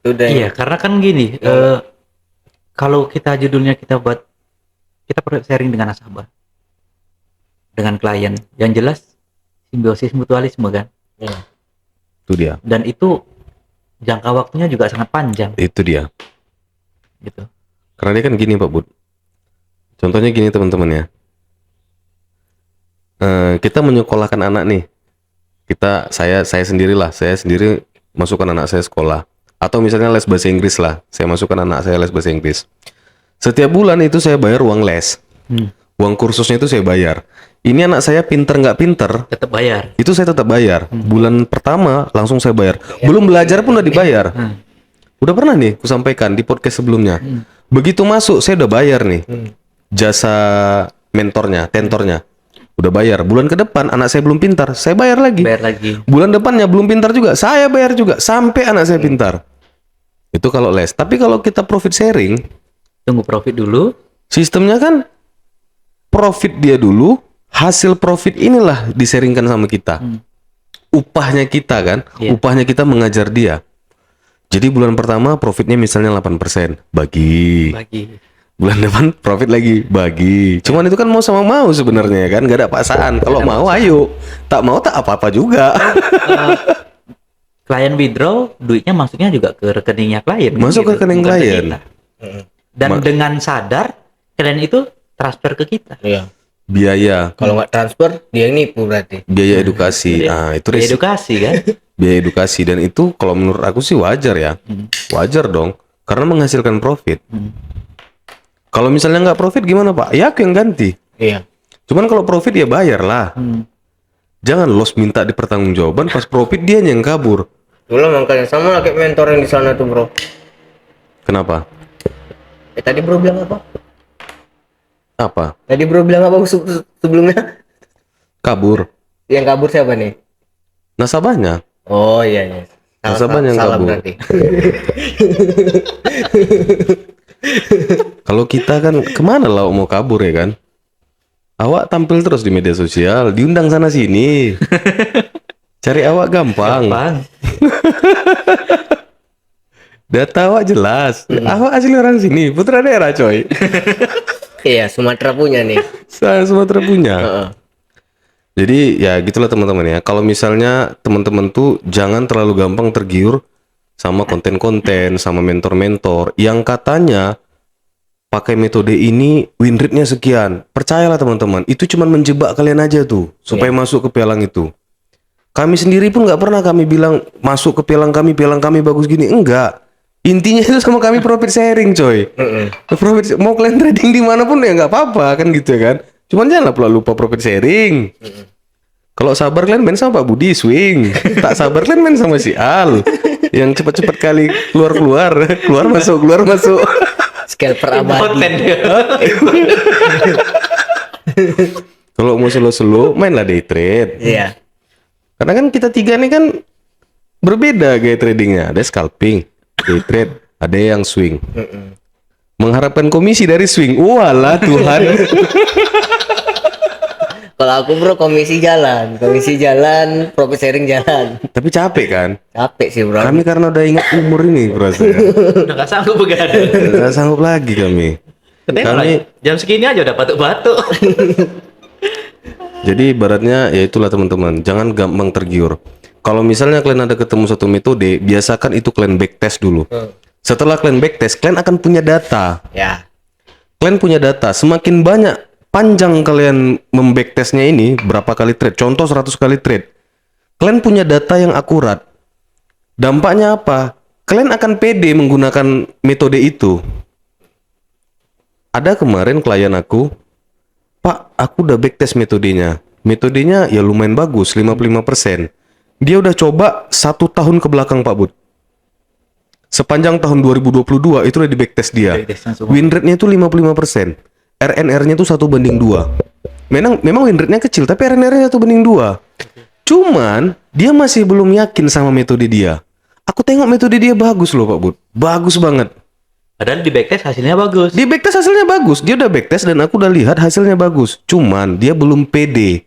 Itu udah. Iya, karena kan gini, kalau kita judulnya kita buat kita profit sharing dengan nasabah, dengan klien, yang jelas simbiosis mutualisme kan, Iya. Itu dia. dan itu jangka waktunya juga sangat panjang, Itu dia. gitu. Karena dia kan gini Pak Bud. Contohnya gini teman-teman ya. Kita menyekolahkan anak nih. Saya sendirilah. Saya sendiri masukkan anak saya sekolah. Atau misalnya les bahasa Inggris lah. Saya masukkan anak saya les bahasa Inggris. Setiap bulan itu saya bayar uang les. Uang kursusnya itu saya bayar. Ini anak saya pinter nggak pinter, Tetap bayar. itu saya tetap bayar. Bulan pertama langsung saya bayar. Belum belajar pun udah dibayar. Udah pernah nih aku sampaikan di podcast sebelumnya. Begitu masuk saya udah bayar nih. Jasa mentornya, tentornya. Udah bayar. Bulan ke depan anak saya belum pintar, saya bayar lagi. Bayar lagi. Bulan depannya belum pintar juga, saya bayar juga sampai anak saya pintar. Itu kalau les. Tapi kalau kita profit sharing, Tunggu profit dulu. sistemnya kan profit dia dulu, hasil profit inilah disaringkan sama kita. Upahnya kita kan, Iya. upahnya kita mengajar dia. Jadi bulan pertama profitnya misalnya 8%, bagi. Bulan depan profit lagi, bagi. Cuman itu kan mau sama mau sebenarnya kan, gak ada paksaan. Kalau mau ayo, tak mau tak apa-apa juga. Klien withdraw, duitnya masuknya juga ke rekeningnya klien. kan Masuk ke gitu, rekening bukan ke klien. kita. Dan dengan sadar, klien itu transfer ke kita. Iya. Biaya, Kalau nggak transfer, dia yang nipu berarti. biaya edukasi. Ah, itu Biaya resiko. edukasi kan. Biaya edukasi dan itu kalau menurut aku sih wajar ya. Wajar dong karena menghasilkan profit. Kalau misalnya nggak profit gimana Pak? Ya aku yang ganti. Iya. Cuman kalau profit ya bayar lah. Jangan loss minta dipertanggungjawaban, pas profit dia yang kabur. Itulah makanya sama lah kayak mentor yang di sana tuh bro. Kenapa? Tadi bro bilang apa? Apa? Tadi bro bilang apa sebelumnya? Kabur. Yang kabur siapa nih? Nasabahnya. Oh iya iya. Nasabah yang salah kabur. berarti. Kalau kita kan kemana lah mau kabur ya kan? Awak tampil terus di media sosial, diundang sana sini. Cari awak gampang. Data awak jelas. Awak asli orang sini, putra daerah coy. Iya, Sumatera punya nih. Sumatera punya. Heeh. Jadi ya gitulah teman-teman ya. Kalau misalnya teman-teman tuh jangan terlalu gampang tergiur sama konten-konten, sama mentor-mentor yang katanya pakai metode ini win rate-nya sekian. Percayalah teman-teman, itu cuma menjebak kalian aja tuh supaya masuk ke pialang itu. Kami sendiri pun nggak pernah kami bilang masuk ke pialang kami bagus gini. Enggak. Intinya itu sama kami profit sharing coy. Profit, mau kalian trading dimanapun ya nggak apa-apa kan gitu ya kan. Cuman janganlah pula lupa profit sharing. Kalau sabar kalian main sama Pak Budi swing. Tak sabar kalian main sama si Al yang cepat-cepat kali keluar masuk. Scalper abadi. Kalau mau slow mainlah day trade. Iya. Karena kan kita tiga nih kan berbeda gaya tradingnya. Ada scalping, day trade, ada yang swing. Mengharapkan komisi dari swing. Walah Tuhan. Kalau aku bro komisi jalan, profit sharing jalan. Tapi capek kan? Capek sih bro. Kami karena udah ingat umur ini bro. Udah gak sanggup begadang. Nggak sanggup lagi kami. Kami jam segini aja udah batuk-batuk. Jadi ibaratnya ya itulah teman-teman. Jangan gampang tergiur. Kalau misalnya kalian ada ketemu satu metode, biasakan itu kalian backtest dulu. Setelah kalian backtest, kalian akan punya data. Ya. Kalian punya data. Semakin banyak panjang kalian membacktestnya ini, berapa kali trade. Contoh 100 kali trade. Kalian punya data yang akurat. Dampaknya apa? Kalian akan pede menggunakan metode itu. Ada kemarin klien aku, Pak, aku udah backtest metodenya. Metodenya ya lumayan bagus, 55%. Dia udah coba 1 tahun ke belakang Pak Bud. Sepanjang tahun 2022 itu udah di backtest dia. Win rate-nya itu 55%. RNR-nya itu 1:2. Memang win rate-nya kecil, tapi RNR-nya 1:2. Cuman dia masih belum yakin sama metode dia. Aku tengok metode dia bagus loh Pak Bud. Bagus banget. Padahal di backtest hasilnya bagus. Di backtest hasilnya bagus. Dia udah backtest dan aku udah lihat hasilnya bagus. Cuman dia belum pede.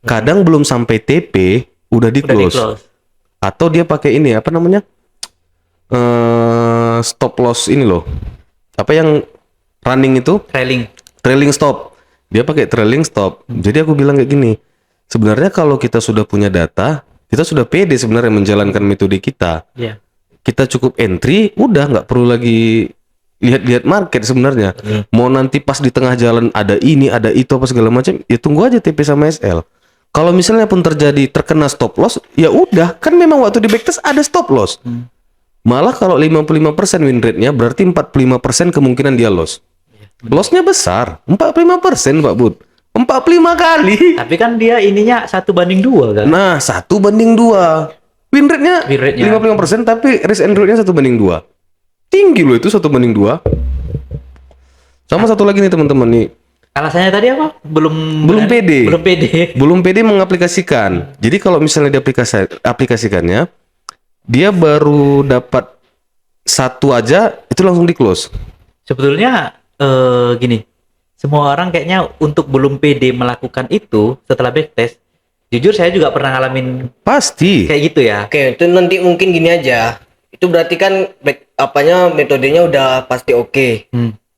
Kadang belum sampai TP udah di close. Atau dia pakai ini apa namanya? Stop loss ini loh. Apa yang running itu? Trailing stop. Dia pakai trailing stop. Jadi aku bilang kayak gini. Sebenarnya kalau kita sudah punya data, kita sudah pede sebenarnya menjalankan metode kita. Iya. Kita cukup entry, udah nggak perlu lagi lihat-lihat market sebenarnya. Mau nanti pas di tengah jalan ada ini, ada itu apa segala macam, ya tunggu aja TP sama SL. Kalau misalnya pun terkena stop loss, ya udah, kan memang waktu di backtest ada stop loss. Malah kalau 55% win rate-nya berarti 45% kemungkinan dia loss. Loss-nya besar, 45% Pak Bud. 45 kali. Tapi kan dia ininya 1:2 kan. Nah, 1:2. Win rate-nya 55%, tapi risk and reward-nya 1:2. Tinggi loh itu 1:2. Sama satu lagi nih teman-teman nih. Alasannya tadi apa? Belum pede. Belum pede. Belum pede mengaplikasikan. Jadi kalau misalnya aplikasikannya, dia baru dapat satu aja itu langsung di close. Sebetulnya gini. Semua orang kayaknya untuk belum pede melakukan itu setelah backtest. Jujur saya juga pernah ngalamin Pasti. kayak gitu ya. Oke, itu nanti mungkin gini aja. Itu berarti kan metodenya udah pasti oke.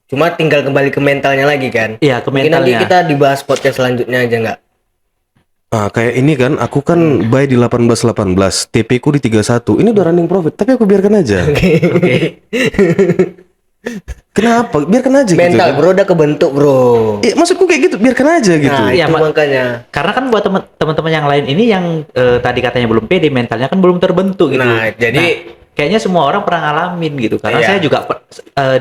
Cuma tinggal kembali ke mentalnya lagi kan. Iya, ke Mungkin nanti mentalnya. kita dibahas podcast selanjutnya aja nggak? Kayak ini kan, aku kan buy di 18.18, TP ku di 31. Ini udah running profit, tapi aku biarkan aja. Oke. Kenapa? Biarkan aja Mental gitu. bro udah kebentuk bro. Maksudku kayak gitu, biarkan aja gitu. Nah Iya, itu makanya. Karena kan buat teman-teman yang lain ini yang tadi katanya belum pede, mentalnya kan belum terbentuk gitu. Nah jadi kayaknya semua orang pernah ngalamin gitu. Karena Iya. saya juga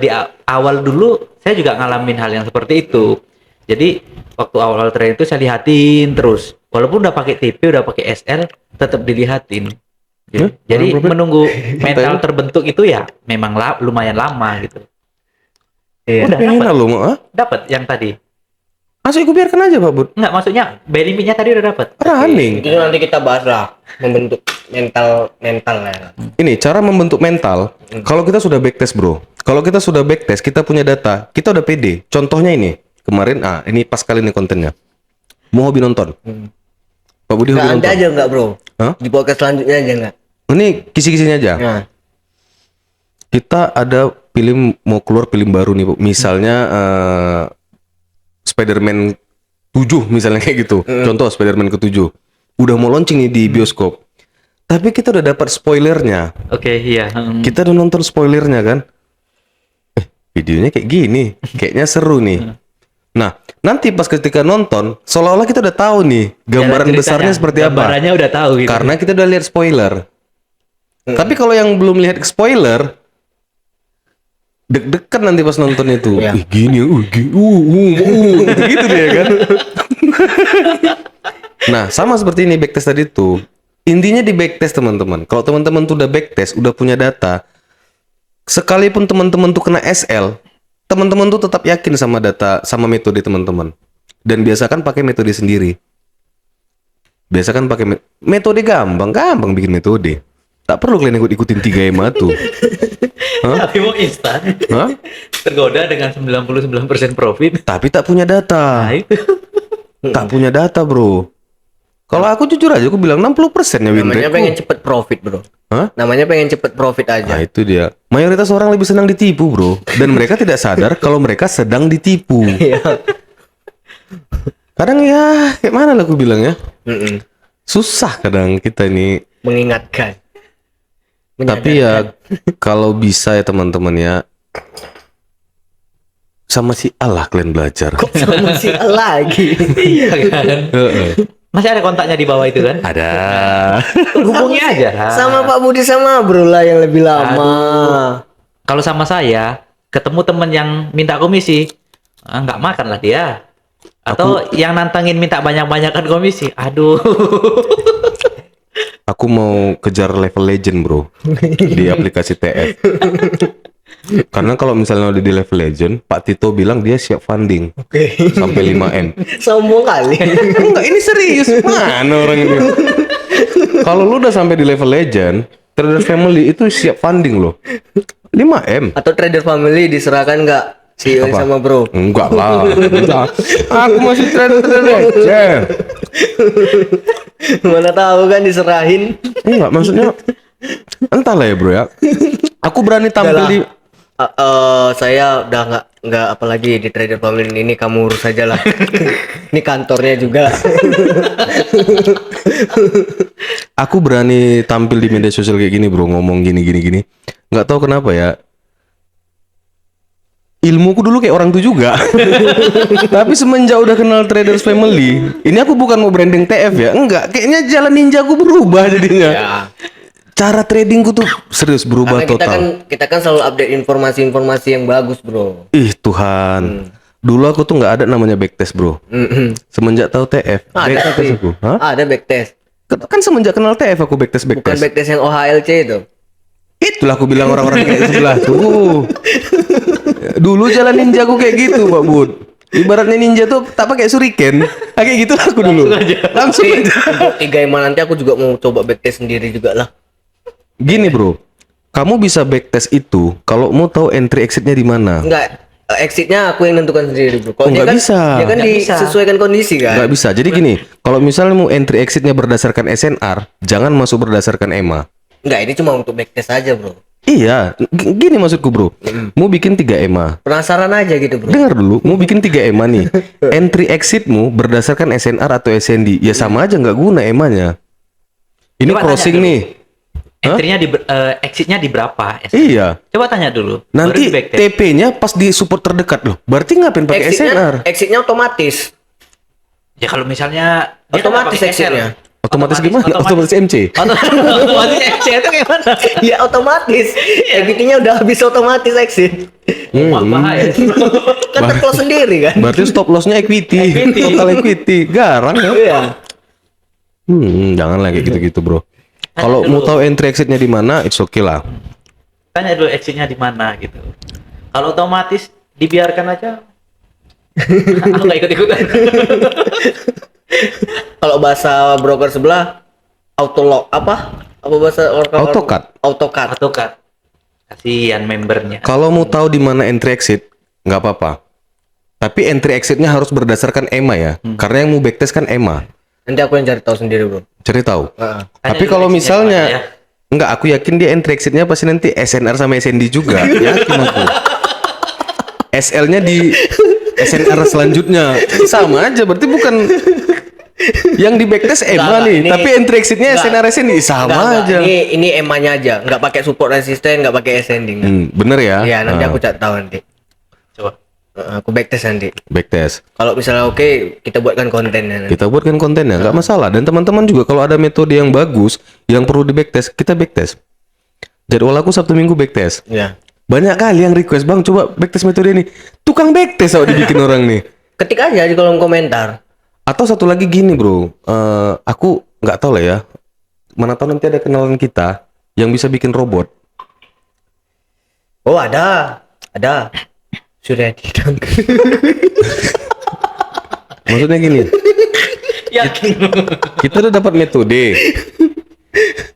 di awal dulu saya juga ngalamin hal yang seperti itu. Jadi waktu awal-awal training itu saya lihatin terus. Walaupun udah pakai TP, udah pakai SL, tetap dilihatin. Gitu. Jadi Orang menunggu mental terbentuk itu ya memang lumayan lama gitu. Iya. Udah Enak loh, Mak. dapat yang tadi. Asli aku biarkan aja, Pak Bud. Enggak, maksudnya by limitnya tadi udah dapat. Running. Itu nanti kita bahas lah membentuk mental ya. Ini cara membentuk mental. Kalau kita sudah backtest, bro. Kalau kita sudah backtest, kita punya data, kita udah pede. Contohnya ini, kemarin, ini pas kali ini kontennya. Mau hobi nonton. Pak Budi hobi Nah, nonton. anda aja enggak bro? Hah? Di podcast selanjutnya aja enggak? Ini kisi-kisinya aja. Nah, Kita ada film mau keluar film baru nih, Bu. Misalnya Spider-Man 7 misalnya kayak gitu. Contoh Spider-Man ke-7. Udah mau launching nih di bioskop. Tapi kita udah dapat spoilernya. Oke, iya. Kita udah nonton spoilernya kan. Videonya kayak gini. Kayaknya seru nih. Nah, nanti pas ketika nonton, seolah-olah kita udah tahu nih gambaran Jalan besarnya ceritanya, seperti apa. Gambarannya udah tahu gitu. Karena kita udah lihat spoiler. Tapi kalau yang belum lihat spoiler, deg-degan nanti pas nonton itu. Iya. Ih, gini, gitu deh kan. Nah, sama seperti ini backtest tadi tuh. Intinya di backtest teman-teman. Kalau teman-teman tuh udah backtest, udah punya data, sekalipun teman-teman tuh kena SL, teman-teman tuh tetap yakin sama data, sama metode teman-teman. Dan biasakan pakai metode sendiri. Biasakan pakai metode gampang bikin metode. Tak perlu kalian ikutin 3 EMA tuh. Tapi mau instan. Hah? Tergoda dengan 99% profit. Tapi tak punya data. Nah, itu. Tak punya data, bro. Kalau aku jujur aja, aku bilang 60%-nya win namanya rate-ku. pengen cepet profit bro. Hah? Namanya pengen cepet profit Nah, aja. itu dia. Mayoritas orang lebih senang ditipu, bro. Dan mereka tidak sadar kalau mereka sedang ditipu. Iya. Kadang ya, kayak mana lah aku bilang ya. Mm-mm. Susah kadang kita ini. Mengingatkan. Tapi ya, kalau bisa ya teman-teman ya, sama si Allah kalian belajar. kok sama si lagi. Iya kan. Heeh. Masih ada kontaknya di bawah itu kan? Ada. Hubungi aja. Sama Pak Budi sama bro lah yang lebih lama. Kalau sama saya, ketemu temen yang minta komisi, nggak makan lah dia. Atau yang nantangin minta banyak-banyakan komisi. Aduh. Aku mau kejar level legend, bro, di aplikasi TF. Karena kalau misalnya udah di level legend, Pak Tito bilang dia siap funding Oke. sampai 5M. Sombong kali. Enggak, ini serius. Mana orang ini? Kalau lu udah sampai di level legend, Trader Family itu siap funding loh. 5M. Atau trader family diserahkan nggak si Yoni Apa? sama bro? Enggak lah. Enggak. Aku masih trader legend. Mana tahu kan diserahin. Enggak, maksudnya entahlah ya, bro ya. Aku berani tampil di Saya udah nggak apalagi di trader family ini kamu urus aja lah. Ini kantornya juga. Aku berani tampil di media sosial kayak gini, bro, ngomong gini. Nggak tahu kenapa ya. Ilmuku dulu kayak orang tuh juga. Tapi semenjak udah kenal Traders Family, ini aku bukan mau branding TF ya. Enggak, kayaknya jalan ninjaku berubah jadinya. Ya. Cara tradingku tuh serius berubah Karena total. kita kan selalu update informasi-informasi yang bagus, bro. Ih, Tuhan. Dulu aku tuh nggak ada namanya backtest, bro. Mm-mm. Semenjak tahu TF, Ada backtest tapi aku. Hah? ada backtest. Kan semenjak kenal TF aku Bukan backtest. backtest yang OHLC itu. Itulah aku bilang orang-orang kayak sebelah tuh. Dulu jalan ninjaku kayak gitu, Pak Bud. Ibaratnya ninja tuh tak pakai shuriken. Kayak gitu aku dulu. Langsung aja. Untuk 3 EMA nanti aku juga mau coba backtest sendiri juga lah. Gini, bro. Kamu bisa backtest itu kalau mau tahu entry exitnya di mana. Enggak, exitnya aku yang nentukan sendiri, bro. Kalau Oh, nggak dia kan, bisa. dia kan Nggak bisa. disesuaikan kondisi kan. Nggak bisa. Jadi gini, kalau misalnya mau entry exitnya berdasarkan SNR, jangan masuk berdasarkan EMA. Enggak, ini cuma untuk backtest aja, bro. Iya, gini maksudku, bro. Mau bikin 3 EMA. Penasaran aja gitu, bro. Dengar dulu, mau bikin 3 EMA nih. Entry exitmu berdasarkan SNR atau SND. Ya sama aja nggak guna EMA-nya. Ini Coba crossing tanya dulu. nih. Entry-nya exit-nya di berapa? Iya. Coba tanya dulu. Nanti baru di backtest. TP-nya pas di support terdekat loh. Berarti ngapain pakai SNR? Exitnya otomatis. Ya kalau misalnya dia Otomatis nggak pakai SL. exitnya. Otomatis gimana? Otomatis MC. Otomatis FC itu gimana? Ya otomatis. Equity-nya udah habis otomatis exit. Bahaya. Kan terclose sendiri kan. Berarti stop loss-nya equity. Total equity. Garang ya. Iya. Jangan lagi gitu-gitu, Bro. Kalau mau tahu entry exit-nya di mana, it's okay lah. Tanya dulu exit-nya di mana gitu. Kalau otomatis dibiarkan aja. Aku nggak ikut-ikutan. Kalau bahasa broker sebelah auto lock apa? Apa bahasa orang AutoCAD. AutoCAD. Atau kasihan membernya. Kalau mau tahu di mana entry exit, nggak apa-apa. Tapi entry exit-nya harus berdasarkan EMA ya. Karena yang mau backtest kan EMA. Nanti aku yang cari tahu sendiri, Bro. Cari tahu. Heeh. Tapi Tanya kalau dulu exit-nya misalnya kemana ya. Enggak, aku yakin dia entry exit-nya pasti nanti SNR sama SND juga. Yakin aku. SL-nya di SNR selanjutnya. Sama aja, berarti bukan yang di backtest EMA Enggak, nih, ini- tapi entry exit-nya enggak. SNR SND sama Enggak. aja. Ini EMA-nya aja, nggak pakai support resisten, nggak pakai ascending. Bener ya? Iya, nanti Ah, aku cari tahu nanti. Coba. Aku backtest nanti. backtest. Kalau misalnya oke, kita buatkan kontennya nanti. Kita buatkan kontennya, nggak masalah. Dan teman-teman juga kalau ada metode yang bagus, yang perlu di backtest, kita backtest. Jadwal aku Sabtu Minggu backtest. Ya. Banyak kali yang request, Bang, coba backtest metode ini. Tukang backtest kalau dibikin orang nih. Ketik aja di kolom komentar. Atau satu lagi gini, Bro. Aku nggak tahu lah ya. Mana tahu nanti ada kenalan kita yang bisa bikin robot. Oh, ada. Suryadi dong. Maksudnya gini, Yakin. kita udah dapat metode.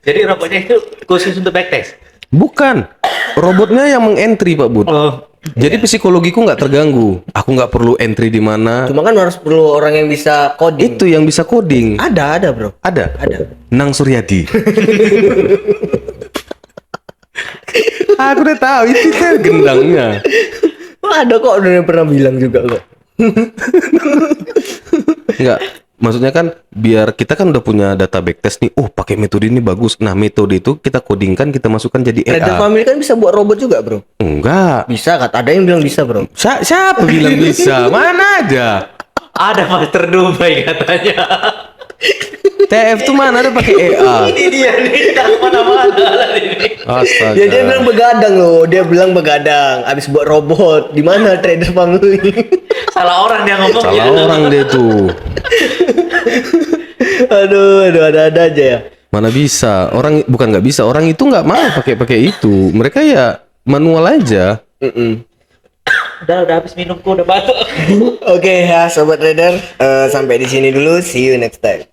Jadi robotnya itu khusus untuk backtest. Bukan. Robotnya yang mengentry, Pak Bud. Oh. Jadi psikologiku nggak terganggu. Aku nggak perlu entry di mana. Cuma kan harus perlu orang yang bisa coding. Itu yang bisa coding. Ada, Bro. Ada. Nang Suryadi. Aku udah tahu itu kan gendangnya. Wah, ada kok udah pernah bilang juga kok. Enggak. Maksudnya kan biar kita kan udah punya data backtest nih. Oh, pakai metode ini bagus. Nah, metode itu kita codingkan, kita masukkan jadi Trader AI. Family kan bisa buat robot juga, Bro. Enggak. Bisa, ada yang bilang bisa, Bro. Siapa bilang bisa? Mana ada? Ada Master Dubai katanya. TF tuh mana ada pakai AI? Ini dia nih, tak mana-mana lah ini. Astaga. Ya, dia bilang begadang loh. Dia bilang begadang. Abis buat robot. Di mana Trader Family? Salah orang dia ngomong Salah gitu. orang deh tuh. aduh, ada aja ya. Mana bisa? Orang bukan nggak bisa. Orang itu nggak mau pakai itu. Mereka ya manual aja. Udah habis minumku udah batuk. Oke ya, sobat trader. Sampai di sini dulu. See you next time.